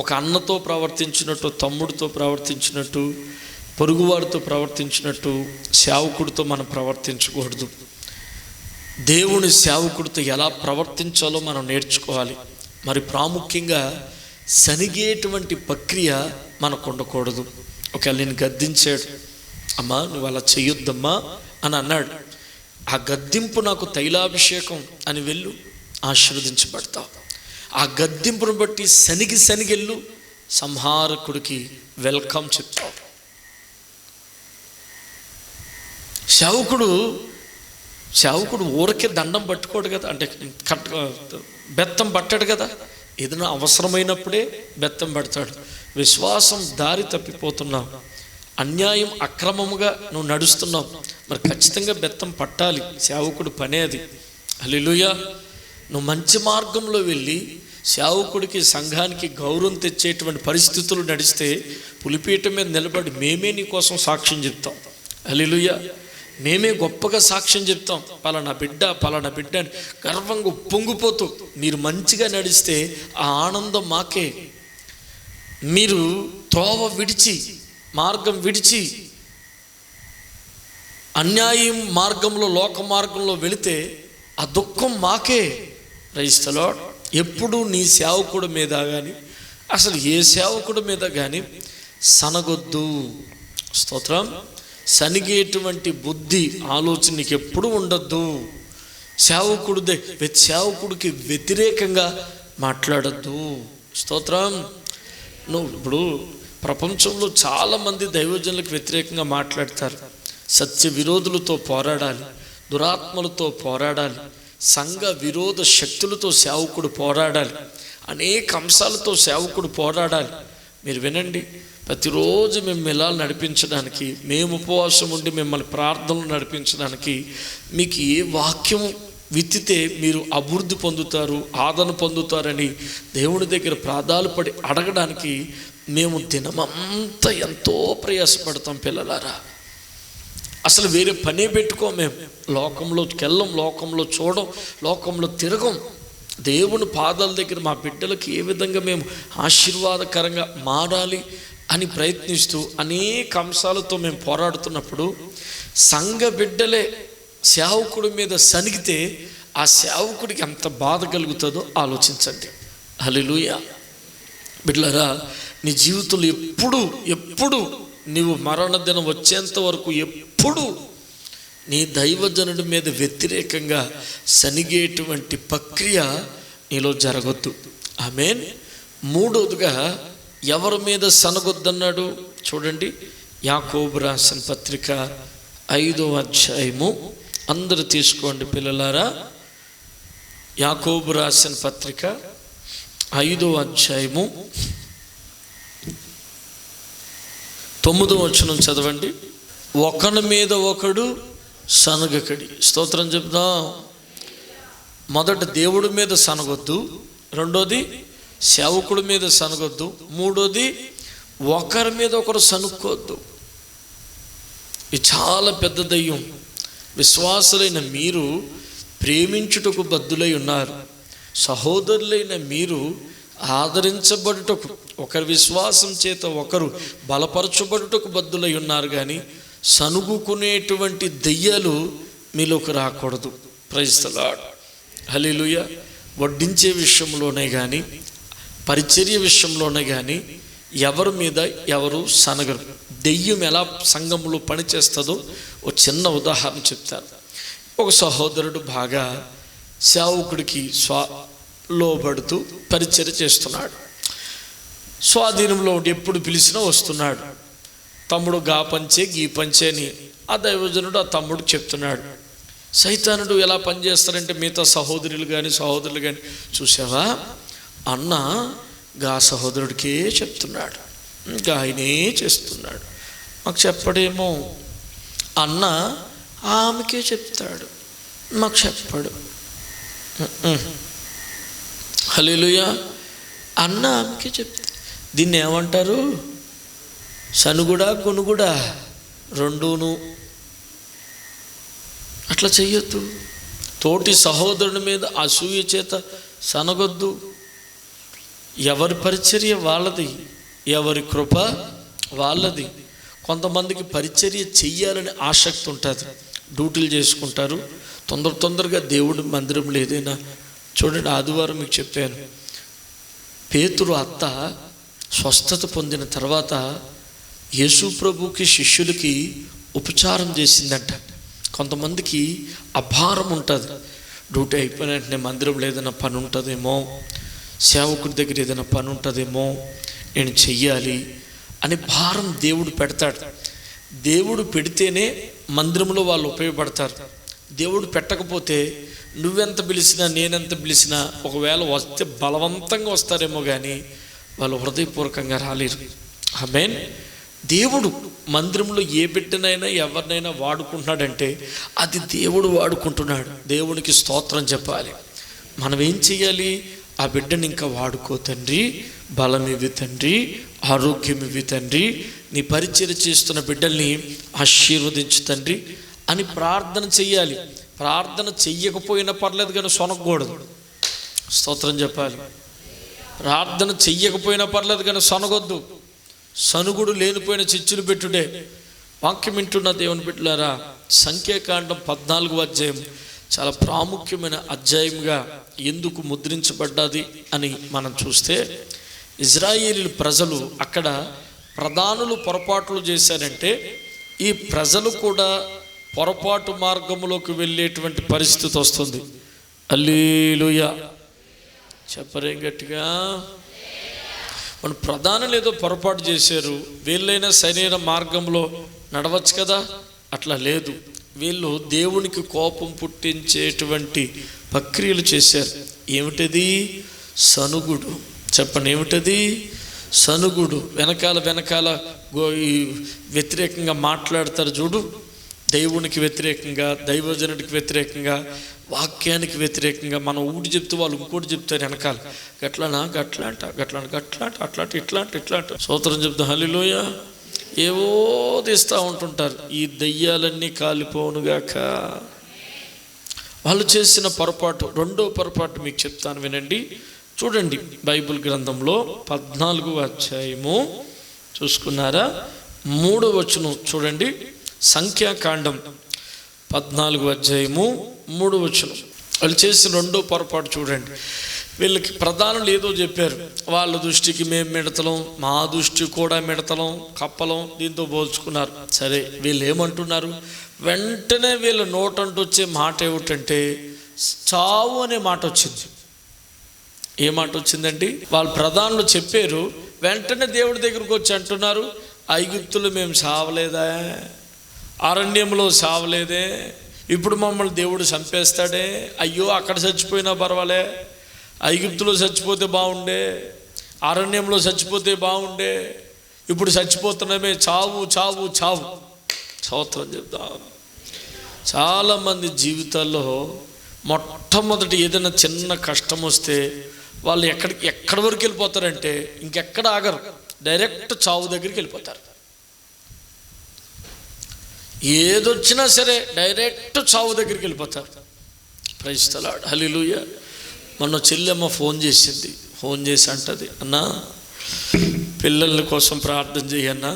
ఒక అన్నతో ప్రవర్తించినట్టు, తమ్ముడితో ప్రవర్తించినట్టు, పొరుగువారితో ప్రవర్తించినట్టు సేవకుడితో మనం ప్రవర్తించకూడదు. దేవుని సేవకుడితో ఎలా ప్రవర్తించాలో మనం నేర్చుకోవాలి. మరి ప్రాముఖ్యంగా సనిగేటువంటి ప్రక్రియ మనకు ఉండకూడదు. ఒకవేళ నేను గద్దించాడు, అమ్మా నువ్వు అలా చెయ్యొద్దమ్మా అని అన్నాడు, ఆ గద్దింపు నాకు తైలాభిషేకం అని వెళ్ళు, ఆశీర్వదించబడతావు. ఆ గద్దింపును బట్టి సనిగెళ్ళు, సంహారకుడికి వెల్కమ్ చెప్తావు. సేవకుడు ఊరికే దండం పట్టుకోడు కదా, అంటే బెత్తం పట్టాడు కదా. ఏదైనా అవసరమైనప్పుడే బెత్తం పడతాడు. విశ్వాసం దారి తప్పిపోతున్నావు, అన్యాయం అక్రమముగా నువ్వు నడుస్తున్నావు, మరి ఖచ్చితంగా బెత్తం పట్టాలి. సేవకుడు పనే అది. హల్లెలూయా. నువ్వు మంచి మార్గంలో వెళ్ళి సేవకుడికి, సంఘానికి గౌరవం తెచ్చేటువంటి పరిస్థితులు నడిస్తే పులిపీఠం మీద నిలబడి మేమే నీ కోసం సాక్ష్యం చెప్తాం. హల్లెలూయా. మేమే గొప్పగా సాక్ష్యం చెప్తాం, పలానా బిడ్డ అని గర్వంగా పొంగిపోతూ మీరు మంచిగా నడిస్తే ఆ ఆనందం మాకే. మీరు త్రోవ విడిచి, మార్గం విడిచి అన్యాయం మార్గంలో, లోక మార్గంలో వెళితే ఆ దుఃఖం మాకే. Praise the lord. ఎప్పుడు నీ సేవకుడి మీద కానీ, అసలు ఏ సేవకుడి మీద కానీ సనగొద్దు. స్తోత్రం. సనిగేటువంటి బుద్ధి, ఆలోచన నీకు ఎప్పుడు ఉండద్దు. సేవకుడికి వ్యతిరేకంగా మాట్లాడద్దు. స్తోత్రం. నువ్వు ఇప్పుడు ప్రపంచంలో చాలామంది దైవజనులకు వ్యతిరేకంగా మాట్లాడతారు. సత్య విరోధులతో పోరాడాలి, దురాత్మలతో పోరాడాలి, సంఘ విరోధ శక్తులతో సేవకుడు పోరాడాలి, అనేక అంశాలతో సేవకుడు పోరాడాలి. మీరు వినండి, ప్రతిరోజు మేము ఇలా నడిపించడానికి, మేము ఉపవాసం ఉండి మిమ్మల్ని ప్రార్థనలు నడిపించడానికి మీకు ఏ వాక్యం విత్తితే మీరు అభివృద్ధి పొందుతారు, ఆదరణ పొందుతారని దేవుని దగ్గర ప్రాధాలు పడి అడగడానికి మేము దినమంతా ఎంతో ప్రయాసపడతాం పిల్లలారా. అసలు వేరే పనే పెట్టుకోం. మేము లోకంలోకి వెళ్ళం, లోకంలో చూడం, లోకంలో తిరగం. దేవుని పాదాల దగ్గర మా బిడ్డలకు ఏ విధంగా మేము ఆశీర్వాదకరంగా మారాలి అని ప్రయత్నిస్తూ అనేక అంశాలతో మేము పోరాడుతున్నప్పుడు సంఘ బిడ్డలే సేవకుడి మీద సనిగితే ఆ సేవకుడికి ఎంత బాధ కలుగుతుందో ఆలోచించండి. హల్లెలూయా. బిడ్డలారా, నీ జీవితంలో ఎప్పుడు నీవు మరణ దినం వచ్చేంత వరకు ఎప్పుడు నీ దైవజనుడి మీద వ్యతిరేకంగా సనిగేటువంటి ప్రక్రియ నీలో జరగొద్దు. ఆమేన్. మూడోదిగా ఎవరి మీద సనగొద్దన్నాడు చూడండి, యాకోబు రాసిన పత్రిక 5వ అధ్యాయము. అందరూ తీసుకోండి పిల్లలారా. యాకోబు రాసిన పత్రిక 5వ అధ్యాయము 9వ వచనం చదవండి. ఒకని మీద ఒకడు సనగకడి. స్తోత్రం చెప్దాం. మొదట దేవుడి మీద సనగొద్దు, రెండోది సేవకుడి మీద సనగొద్దు, మూడోది ఒకరి మీద ఒకరు సనుక్కోవద్దు. ఇది చాలా పెద్ద దయ్యం. విశ్వాసులైన మీరు ప్రేమించుటకు బద్దులై ఉన్నారు. సహోదరులైన మీరు ఆదరించబడుటకు, ఒకరి విశ్వాసం చేత ఒకరు బలపరచబడుటకు బద్దులై ఉన్నారు. కానీ సనుగుకునేటువంటి దెయ్యాలు మీలోకి రాకూడదు. Praise the lord. హల్లెలూయా. వడ్డించే విషయంలోనే కానీ, పరిచర్య విషయంలోనే కానీ ఎవరి మీద ఎవరు సనగరు. దెయ్యం ఎలా సంఘంలో పనిచేస్తుందో ఒక చిన్న ఉదాహరణ చెప్తారు. ఒక సహోదరుడు బాగా సేవకుడికి లోబడుతూ పరిచర్య చేస్తున్నాడు. స్వాధీనంలో ఉండి ఎప్పుడు పిలిచినా వస్తున్నాడు. తమ్ముడు గా పంచే గీ పంచే అని ఆ దైవజనుడు ఆ తమ్ముడు చెప్తున్నాడు. సైతానుడు ఎలా పనిచేస్తారంటే మిగతా సహోదరులు కానీ చూసావా, అన్న గా సహోదరుడికే చెప్తున్నాడు, ఇంకా ఆయనే చేస్తున్నాడు, మాకు చెప్పడేమో. అన్న ఆమెకే చెప్తాడు, మాకు చెప్పడు. హల్లెలూయా. అన్న ఆమెకే చెప్తాడు. దీన్ని ఏమంటారు? సనుగుడా కొనుగుడా రెండూను. అట్లా చెయ్యొద్దు. తోటి సహోదరుని మీద అసూయ చేత సనగొద్దు. ఎవరి పరిచర్య వాళ్ళది, ఎవరి కృప వాళ్ళది. కొంతమందికి పరిచర్య చెయ్యాలని ఆసక్తి ఉంటుంది, డ్యూటీలు చేసుకుంటారు. తొందరగా దేవుడి మందిరంలో ఏదైనా చూడండి. ఆదివారం మీకు చెప్పాను, పేతురు అత్త స్వస్థత పొందిన తర్వాత యేసు ప్రభుకి శిష్యులకి ఉపచారం చేసిందంట. కొంతమందికి అభారం ఉంటుంది. డ్యూటీ అయిపోయిన వెంటనే మందిరంలో ఏదైనా పని ఉంటుందేమో, సేవకుడి దగ్గర ఏదైనా పని ఉంటుందేమో, నేను చెయ్యాలి అని భారం దేవుడు పెడతాడు. దేవుడు పెడితేనే మందిరంలో వాళ్ళు ఉపయోగపడతారు. దేవుడు పెట్టకపోతే నువ్వెంత పిలిచినా నేనెంత పిలిచినా ఒకవేళ వస్తే బలవంతంగా వస్తారేమో కానీ వాళ్ళు హృదయపూర్వకంగా రాలేరు. ఆమేన్. దేవుడు మందిరంలో ఏ బిడ్డనైనా ఎవరినైనా వాడుకుంటున్నాడంటే అది దేవుడు వాడుకుంటున్నాడు. దేవునికి స్తోత్రం చెప్పాలి. మనం ఏం చెయ్యాలి? ఆ బిడ్డని ఇంకా వాడుకో తండ్రి, బలం ఇవ్వి తండ్రి, ఆరోగ్యం ఇవ్వి తండ్రి, నీ పరిచర్య చేస్తున్న బిడ్డల్ని ఆశీర్వదించు తండ్రి అని ప్రార్థన చెయ్యాలి. ప్రార్థన చెయ్యకపోయినా పర్లేదు కానీ సొనగకూడదు. స్తోత్రం చెప్పాలి. ప్రార్థన చెయ్యకపోయినా పర్లేదు కానీ సొనగొద్దు. సనుగుడు లేనిపోయిన చిచ్చులు పెట్టుడే. వాక్యం వింటున్న దేవుని బిడ్డలారా, సంఖ్యాకాండం 14వ అధ్యాయం చాలా ప్రాముఖ్యమైన అధ్యాయంగా ఎందుకు ముద్రించబడ్డది అని మనం చూస్తే, ఇజ్రాయేలు ప్రజలు అక్కడ ప్రధానులు పొరపాట్లు చేశారంటే ఈ ప్రజలు కూడా పొరపాటు మార్గంలోకి వెళ్ళేటువంటి పరిస్థితి వస్తుంది. హల్లెలూయా. చెప్పరేం గట్టిగా. మన ప్రధానులు ఏదో పొరపాటు చేశారు, వీళ్ళైనా సరైన మార్గంలో నడవచ్చు కదా. అట్లా లేదు. వీళ్ళు దేవునికి కోపం పుట్టించేటువంటి ప్రక్రియలు చేశారు. ఏమిటది? సనుగుడు. చెప్పండి, ఏమిటది? సనుగుడు. వెనకాల వ్యతిరేకంగా మాట్లాడతారు చూడు. దేవునికి వ్యతిరేకంగా, దైవజనుడికి వ్యతిరేకంగా, వాక్యానికి వ్యతిరేకంగా. మనం ఊటి చెప్తే వాళ్ళు ఇంకోటి చెప్తారు వెనకాల. గట్లనా గట్లాంట, అట్లాంటి ఇట్లాంటి స్తోత్రం చెప్తాం. హల్లెలూయా. ఏవో తీస్తూ ఉంటుంటారు. ఈ దయ్యాలన్నీ కాలిపోనుగాక. వాళ్ళు చేసిన పొరపాటు, రెండో పొరపాటు మీకు చెప్తాను వినండి. చూడండి, బైబిల్ గ్రంథంలో 14వ అధ్యాయము చూసుకున్నారా? 3వ వచనం చూడండి. సంఖ్యాకాండం 14వ అధ్యాయము 3వ వచనం. వాళ్ళు చేసిన రెండో పొరపాటు చూడండి. వీళ్ళకి ప్రధానులు ఏదో చెప్పారు, వాళ్ళ దృష్టికి మేము మిడతలం, మా దృష్టి కూడా మిడతలం కప్పలం, దీంతో పోల్చుకున్నారు. సరే, వీళ్ళు ఏమంటున్నారు? వెంటనే వీళ్ళ నోటంటూ వచ్చే మాట ఏమిటంటే చావు అనే మాట వచ్చింది. ఏ మాట వచ్చిందండి? వాళ్ళ ప్రధానులు చెప్పారు, వెంటనే దేవుడి దగ్గరకు వచ్చి అంటున్నారు, ఐగుప్తులు మేము చావలేదా, అరణ్యంలో చావలేదే, ఇప్పుడు మమ్మల్ని దేవుడు చంపేస్తాడే, అయ్యో అక్కడ చచ్చిపోయినా పర్వాలే, ఐగుప్తులో చచ్చిపోతే బాగుండే, అరణ్యంలో చచ్చిపోతే బాగుండే, ఇప్పుడు చచ్చిపోతున్నామే, చావు చావు చావు. స్తోత్రం చెప్తాం. చాలామంది జీవితాల్లో మొట్టమొదటి ఏదైనా చిన్న కష్టం వస్తే వాళ్ళు ఎక్కడి వరకు వెళ్ళిపోతారంటే ఇంకెక్కడ ఆగరు, డైరెక్ట్ చావు దగ్గరికి వెళ్ళిపోతారు. ఏదొచ్చినా సరే డైరెక్ట్ చావు దగ్గరికి వెళ్ళిపోతారు. ప్రైజ్ ది లార్డ్, హల్లెలూయా. మొన్న చెల్లెమ్మ ఫోన్ చేసింది. ఫోన్ చేసి అంటది, అన్నా పిల్లల కోసం ప్రార్థన చేయన్నా,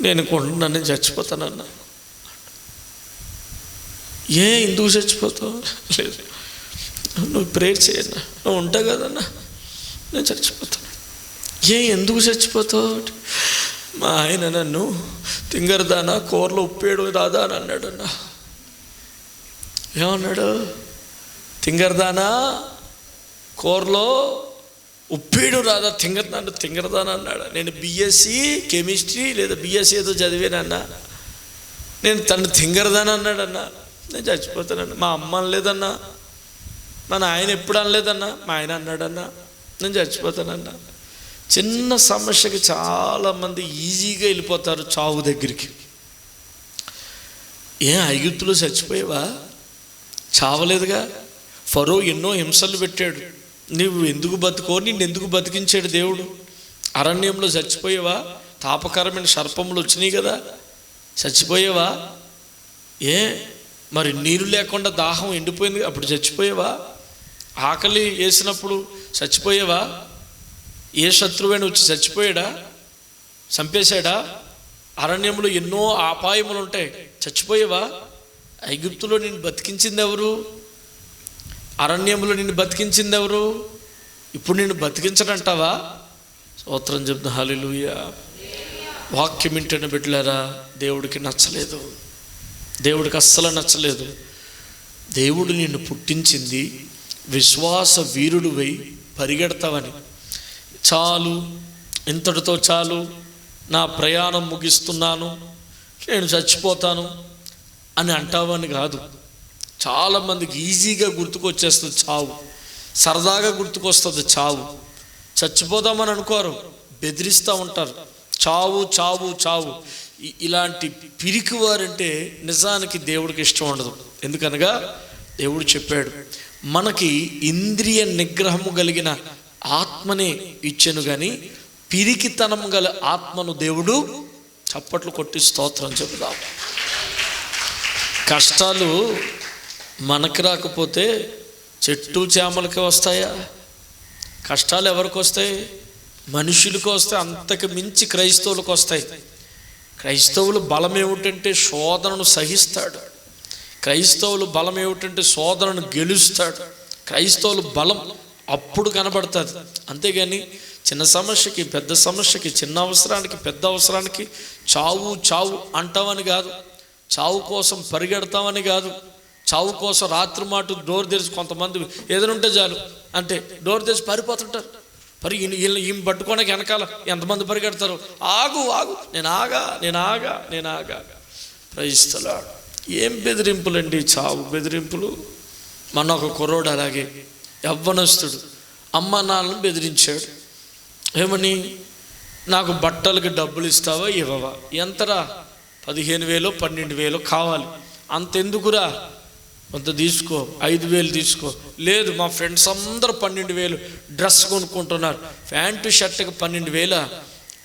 నేను కొంటున్నాను, నేను చచ్చిపోతానన్నా. ఎందుకు చచ్చిపోతావు? లేదు, నువ్వు ప్రేయర్ చేయన్నా, నువ్వు ఉంటావు కదన్నా, నేను చచ్చిపోతాను. ఎందుకు చచ్చిపోతావు? మా ఆయన నన్ను తింగరదానా కూరలో ఉప్పేడు రాదా అని అన్నాడన్నా. ఏమన్నాడు? తింగరదానా కూరలో ఉప్పేడు రాదా, తింగరదానా అన్నాడు. నేను బిఎస్సి కెమిస్ట్రీ లేదా బిఎస్సి ఏదో చదివానన్నా, నేను తను తింగరదానా అన్నాడన్నా, నేను చచ్చిపోతానన్నా. మా అమ్మ అనలేదన్నా, మా నాయన ఎప్పుడు అనలేదన్నా, మా ఆయన అన్నాడన్నా, నేను చచ్చిపోతానన్నా. చిన్న సమస్యకి చాలామంది ఈజీగా వెళ్ళిపోతారు చావు దగ్గరికి. ఐగుప్తులో చచ్చిపోయావా? చావలేదుగా. ఫరో ఎన్నో హింసలు పెట్టాడు, నువ్వు ఎందుకు బతుకో, నిన్ను ఎందుకు బతికించాడు దేవుడు. అరణ్యంలో చచ్చిపోయావా? తాపకరమైన సర్పములు వచ్చినాయి కదా, చచ్చిపోయావా? మరి నీరు లేకుండా దాహం ఎండిపోయింది, అప్పుడు చచ్చిపోయావా? ఆకలి వేసినప్పుడు చచ్చిపోయావా? ఏ శత్రువైనా వచ్చి చచ్చిపోయాడా, చంపేశాడా? అరణ్యంలో ఎన్నో అపాయములు ఉంటాయి, చచ్చిపోయావా? ఐగుప్తులో నిన్ను బతికించింది ఎవరు? అరణ్యంలో నిన్ను బతికించింది ఎవరు? ఇప్పుడు నిన్ను బతికించడంటావా? స్తోత్రం చెప్తున్నా, హల్లెలూయా. వాక్యం వింటున్న బిడ్డలారా, దేవుడికి నచ్చలేదు, దేవుడికి అస్సలు నచ్చలేదు. దేవుడు నిన్ను పుట్టించింది విశ్వాస వీరుడివై పరిగెడతావని. చాలు, ఇంతటితో చాలు, నా ప్రయాణం ముగిస్తున్నాను, నేను చచ్చిపోతాను అని అంటావని కాదు. చాలామందికి ఈజీగా గుర్తుకొచ్చేస్తుంది చావు, సరదాగా గుర్తుకొస్తుంది చావు. చచ్చిపోదామని అనుకోరు, బెదిరిస్తూ ఉంటారు, చావు చావు చావు. ఇలాంటి పిరికి వారంటే నిజానికి దేవుడికి ఇష్టం ఉండదు. ఎందుకనగా దేవుడు చెప్పాడు, మనకి ఇంద్రియ నిగ్రహము కలిగిన ఆత్మనే ఇచ్చెను కానీ పిరికితనం గల ఆత్మను దేవుడు, చప్పట్లు కొట్టి స్తోత్రం చెబుదాం. కష్టాలు మనకు రాకపోతే చెట్టు చేమలకి వస్తాయా? కష్టాలు ఎవరికి వస్తాయి? మనుషులకు వస్తాయి, అంతకు మించి క్రైస్తవులకు వస్తాయి. క్రైస్తవులు బలం ఏమిటంటే శోధనను సహిస్తాడు. క్రైస్తవులు బలం ఏమిటంటే శోధనను గెలుస్తాడు. క్రైస్తవులు బలం అప్పుడు కనబడుతుంది. అంతేగాని చిన్న సమస్యకి పెద్ద సమస్యకి, చిన్న అవసరానికి పెద్ద అవసరానికి చావు చావు అంటామని కాదు, చావు కోసం పరిగెడతామని కాదు, చావు కోసం రాత్రి మాట డోర్ తెరిచి, కొంతమంది ఏదైనా ఉంటే చాలు అంటే డోర్ తెరిచి పారిపోతుంటారు. ఈమె పట్టుకోవడానికి వెనకాల ఎంతమంది పరిగెడతారు, ఆగు ఆగు, నేను ఆగా. Praise the lord. ఏం బెదిరింపులండి, చావు బెదిరింపులు. మన ఒక కుర్రోడు అలాగే యవ్వనస్తుడు అమ్మ నాన్నను బెదిరించాడు. ఏమని? నాకు బట్టలకి డబ్బులు ఇస్తావా ఇవ్వవా? ఎంతరా? 15,000 12,000 కావాలి. అంతెందుకురా, కొంత తీసుకో, 5,000 తీసుకో. లేదు, మా ఫ్రెండ్స్ అందరూ 12,000 డ్రెస్ కొనుక్కుంటున్నారు, ప్యాంటు షర్ట్కి 12,000.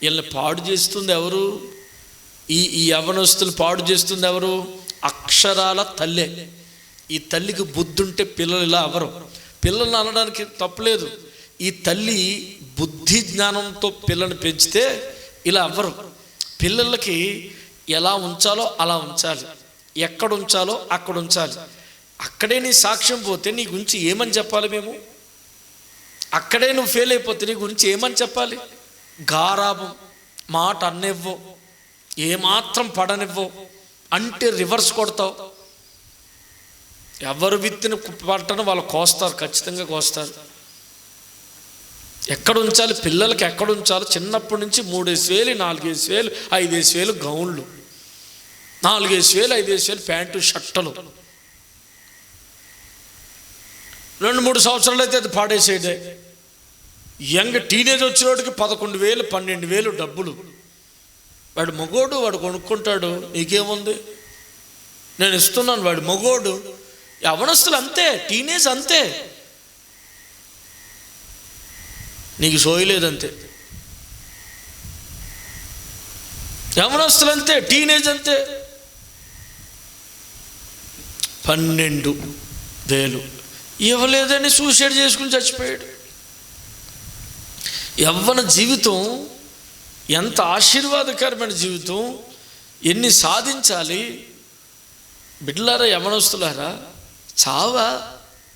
వీళ్ళని పాడు చేస్తుంది ఎవరు? ఈ యవ్వనస్తులు పాడు చేస్తుంది ఎవరు? అక్షరాల తల్లే. ఈ తల్లికి బుద్ధి ఉంటే పిల్లలు ఇలా అవ్వరు. పిల్లల్ని అనడానికి తప్పులేదు. ఈ తల్లి బుద్ధి జ్ఞానంతో పిల్లల్ని పెంచితే ఇలా అవ్వరు. పిల్లలకి ఎలా ఉంచాలో అలా ఉంచాలి, ఎక్కడ ఉంచాలో అక్కడ ఉంచాలి. అక్కడే నీ సాక్ష్యం పోతే నీ గురించి ఏమని చెప్పాలి మేము? అక్కడే నువ్వు ఫెయిల్ అయిపోతే నీ గురించి ఏమని చెప్పాలి? గారాబం, మాట అన్నివ్వో, ఏమాత్రం పడనివ్వో, అంటే రివర్స్ కొడతావు. ఎవరు విత్తిన పంటను వాళ్ళు కోస్తారు, ఖచ్చితంగా కోస్తారు. ఎక్కడ ఉంచాలి పిల్లలకి, ఎక్కడ ఉంచాలి? చిన్నప్పటి నుంచి 3,000, 4,000, 5,000 గౌన్లు, 4,000, 5,000 ప్యాంటు షర్టులు. 2-3 సంవత్సరాలు అయితే అది పాడేసేదే. యంగ్ టీనేజ్ వచ్చినోడికి 11,000, 12,000 డబ్బులు. వాడు మగోడు, వాడు కొనుక్కుంటాడు, నీకేముంది, నేను ఇస్తున్నాను. వాడు మగోడు. యవనస్తులు అంతే, టీనేజ్ అంతే, నీకు సోయలేదంతే. యవనస్తులు అంతే, టీనేజ్ అంతే. 12,000 ఇవ్వలేదని సూసైడ్ చేసుకుని చచ్చిపోయాడు. యవ్వన జీవితం ఎంత ఆశీర్వాదకరమైన జీవితం, ఎన్ని సాధించాలి. బిడ్డలారా, యవనస్తులారా, చావా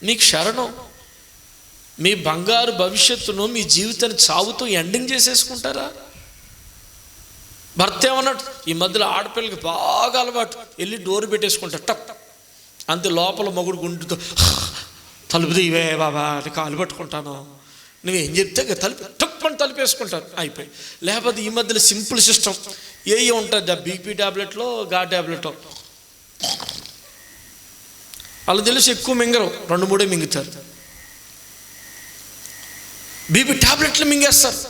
మీకు శరణం. మీ బంగారు భవిష్యత్తును, మీ జీవితాన్ని చావుతో ఎండింగ్ చేసేసుకుంటారా? భర్త ఏమన్నట్టు, ఈ మధ్యలో ఆడపిల్లకి బాగా అలవాటు, వెళ్ళి డోర్ పెట్టేసుకుంటారు టప్ అంతే. లోపల మగుడు గుండుతో తలుపుది, ఇవే బాబా అని కాలు పట్టుకుంటాను, నువ్వేం చెప్తే తలుపు టప్ అని తలుపేసుకుంటారు, అయిపోయి. లేకపోతే ఈ మధ్యలో సింపుల్ సిస్టమ్ ఏ ఉంటుంది, బీపీ ట్యాబ్లెట్లో, గా ట్యాబ్లెట్లో, వాళ్ళు తెలిసి ఎక్కువ మింగరు, 2-3 మింగుతారు. బీపీ ట్యాబ్లెట్లు మింగేస్తారు.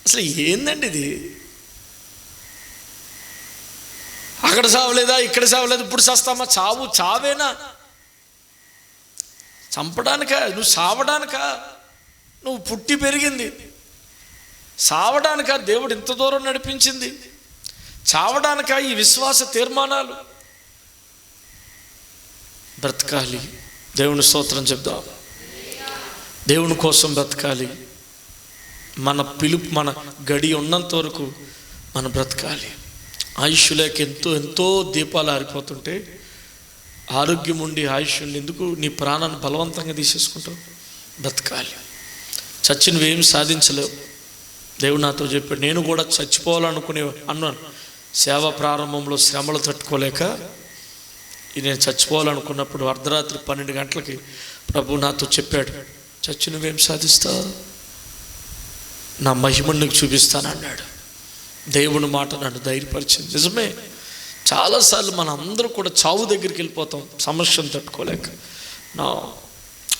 అసలు ఏందండి ఇది? అక్కడ చావలేదా, ఇక్కడ చావలేదు, ఇప్పుడు చస్తామా? చావేనా? చంపడానికా? నువ్వు సావడానికా? నువ్వు పుట్టి పెరిగింది సావడానికా? దేవుడు ఇంత దూరం నడిపించింది చావడానికా? ఈ విశ్వాస తీర్మానాలు. బ్రతకాలి, దేవుని స్తోత్రం చెప్దాం. దేవుని కోసం బ్రతకాలి. మన పిలుపు, మన గడి ఉన్నంత వరకు మనం బ్రతకాలి. ఆయుష్ లేక ఎంతో దీపాలు ఆరిపోతుంటే, ఆరోగ్యం ఉండి ఆయుష్ ఉండి ఎందుకు నీ ప్రాణాన్ని బలవంతంగా తీసేసుకుంటావు? బ్రతకాలి. చచ్చి నువ్వేం సాధించలేవు. దేవుడు నాతో చెప్పాడు, నేను కూడా అన్నాను. సేవ ప్రారంభంలో శ్రమలు తట్టుకోలేక నేను చచ్చిపోవాలనుకున్నప్పుడు అర్ధరాత్రి 12 గంటలకి ప్రభు నాతో చెప్పాడు, చచ్చి నువ్వేం సాధిస్తావు? నా మహిమను నీకు చూపిస్తానన్నాడు. దేవుని మాట నన్ను ధైర్యపరిచింది. నిజమే, చాలాసార్లు మన అందరూ కూడా చావు దగ్గరికి వెళ్ళిపోతాం సమస్యను తట్టుకోలేక.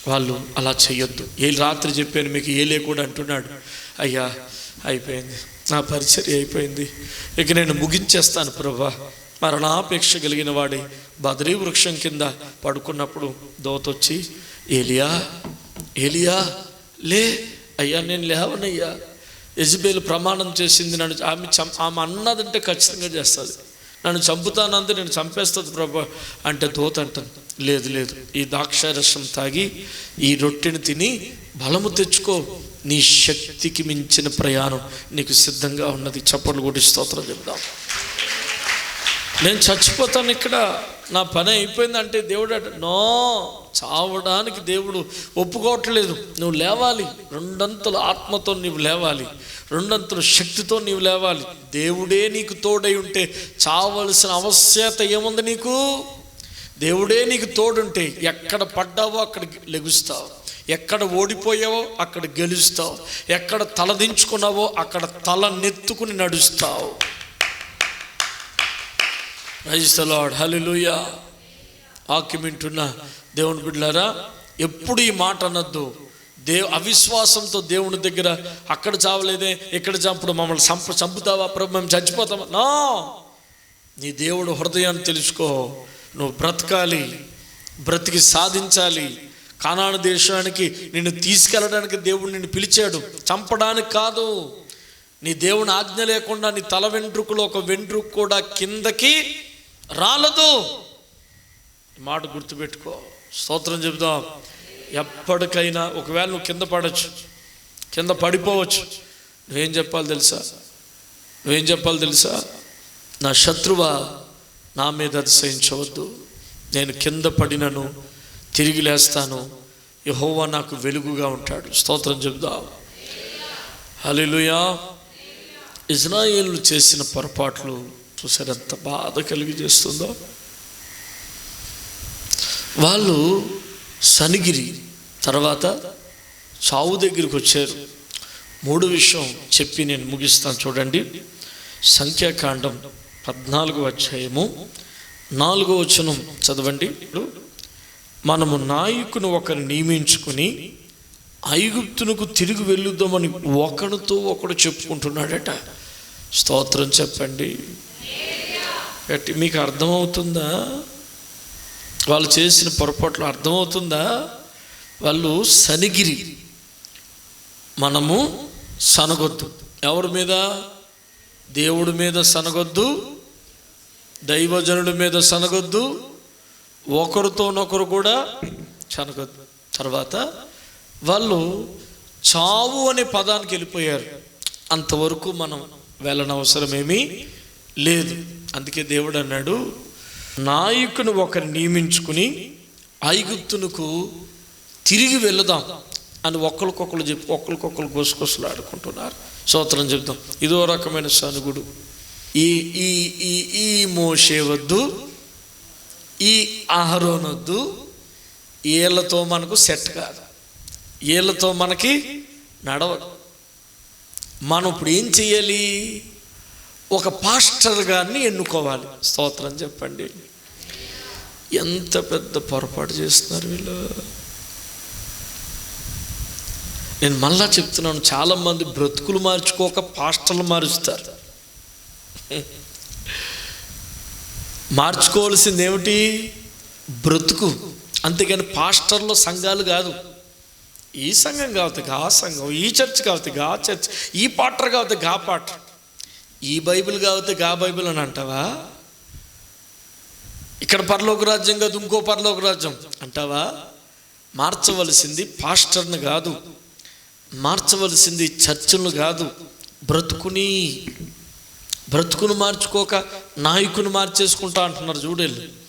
వాళ్ళు అలా చెయ్యొద్దు. రాత్రి చెప్పాను మీకు, ఏలే కూడా అంటున్నాడు, అయ్యా అయిపోయింది, నా పరిచర్య అయిపోయింది, ఇక నేను ముగించేస్తాను ప్రభా. మరణాపేక్ష కలిగిన వాడి బదరీ వృక్షం కింద పడుకున్నప్పుడు దోతొచ్చి, ఏలియా ఏలియా లే. అయ్యా నేను లేవనయ్యా, యెజబెలు ప్రమాణం చేసింది నన్ను, ఆమె అన్నదంటే ఖచ్చితంగా చేస్తుంది, నన్ను చంపుతానంటే నేను చంపేస్తుంది ప్రభా అంటే దోత అంటాను, లేదు లేదు, ఈ ద్రాక్షారసం తాగి ఈ రొట్టెని తిని బలము తెచ్చుకో, నీ శక్తికి మించిన ప్రయాణం నీకు సిద్ధంగా ఉన్నది. చప్పట్లు కొట్టి స్తోత్రం చెప్దాం. నేను చచ్చిపోతాను, ఇక్కడ నా పని అయిపోయిందంటే దేవుడు నో, చావడానికి దేవుడు ఒప్పుకోవట్లేదు. నువ్వు లేవాలి, 2 ఆత్మతో నీవు లేవాలి, 2 శక్తితో నీవు లేవాలి. దేవుడే నీకు తోడై ఉంటే చావలసిన ఆవశ్యకత ఏముంది నీకు? దేవుడే నీకు తోడుంటే ఎక్కడ పడ్డావో అక్కడ లెగుస్తావు, ఎక్కడ ఓడిపోయావో అక్కడ గెలుస్తావు, ఎక్కడ తలదించుకున్నావో అక్కడ తల నెత్తుకుని నడుస్తావు. ప్రైజ్ ది లార్డ్, హల్లెలూయా. వాక్యం వింటున్న దేవుని బిడ్డలారా, ఎప్పుడు ఈ మాట అనొద్దు. అవిశ్వాసంతో దేవుని దగ్గర అక్కడ చావలేదే, ఇక్కడ చంపుడు, మమ్మల్ని చంపుతావా ప్రభు, మేము చచ్చిపోతామా? నో, నీ దేవుడు హృదయాన్ని తెలుసుకో. నువ్వు బ్రతకాలి, బ్రతికి సాధించాలి. కానాను దేశానికి నిన్ను తీసుకెళ్ళడానికి దేవుడు నిన్ను పిలిచాడు, చంపడానికి కాదు. నీ దేవుని ఆజ్ఞ లేకుండా నీ తల వెంట్రుకలో ఒక వెంట్రుక కూడా కిందకి రాలదు. మాట గుర్తుపెట్టుకో. స్తోత్రం చెబుదాం. ఎప్పటికైనా ఒకవేళ నువ్వు కింద పడవచ్చు, కింద పడిపోవచ్చు, నువ్వేం చెప్పాలి తెలుసా? నా శత్రువా, నా మీద అతిశయించవద్దు. నేను కింద పడినను తిరిగి లేస్తాను, యెహోవా నాకు వెలుగుగా ఉంటాడు. స్తోత్రం చెప్దాం. హల్లెలూయా. ఇజ్రాయేలు చేసిన పొరపాట్లు చూసారు ఎంత బాధ కలిగి చేస్తుందో. వాళ్ళు సనిగిరి తర్వాత చావు దగ్గరికి వచ్చారు. మూడు విషయం చెప్పి నేను ముగిస్తాను చూడండి. సంఖ్యాకాండం 14వ అధ్యాయము 4వ వచనం చదవండి. మనము నాయకుని ఒకరు నియమించుకుని ఐగుప్తునకు తిరిగి వెళ్ళుదామని ఒకడితో ఒకడు చెప్పుకుంటున్నాడట. స్తోత్రం చెప్పండి. మీకు అర్థమవుతుందా? వాళ్ళు చేసిన పొరపాట్లు అర్థమవుతుందా? వాళ్ళు సనిగిరి. మనము సనగొద్దు. ఎవరి మీద? దేవుడి మీద సనగొద్దు, దైవజనుడి మీద సనగొద్దు, ఒకరితోనొకరు కూడా సనగొద్దు. తర్వాత వాళ్ళు చావు అనే పదానికి వెళ్ళిపోయారు. అంతవరకు మనం వెళ్ళనవసరమేమీ లేదు. అందుకే దేవుడు అన్నాడు, నాయకుని ఒకరు నియమించుకుని ఐగుప్తునకు తిరిగి వెళదాం అని ఒకరికొకరు చెప్పి ఒకరికొకరు గొసగొసలు ఆడుకుంటున్నారు. స్తోత్రం చెప్తాం. ఇదో రకమైన సనుగుడు. ఈ ఈ ఈ ఈ మోషే వద్దు, ఈ అహరోన్ వద్దు, వీళ్ళతో మనకు సెట్ కాదు, వీళ్ళతో మనకి నడవదు. మనం ఇప్పుడు ఏం చెయ్యాలి? ఒక పాస్టర్ గారిని ఎన్నుకోవాలి. స్తోత్రం చెప్పండి. ఎంత పెద్ద పొరపాటు చేస్తున్నారు వీళ్ళు. నేను మళ్ళా చెప్తున్నాను, చాలామంది బ్రతుకులు మార్చుకోక పాస్టర్లు మారుస్తారు. మార్చుకోవాల్సింది ఏమిటి? బ్రతుకు. అంతేగాని పాస్టర్లు సంఘాలు కాదు. ఈ సంఘం కావద్దు ఆ సంఘం, ఈ చర్చ్ కావద్దు ఆ చర్చ్, ఈ పాటర్ కావద్దు గా పాటర్, ఈ బైబిల్ కావద్దు గా బైబిల్ అని అంటావా? ఇక్కడ పరలోక రాజ్యం కాదు ఇంకో పరలోక రాజ్యం అంటావా? మార్చవలసింది పాస్టర్ని కాదు, మార్చవలసింది చర్చలు కాదు, బ్రతుకుని మార్చుకోక నాయకుని మార్చేసుకుంటా అంటున్నారు చూడండి.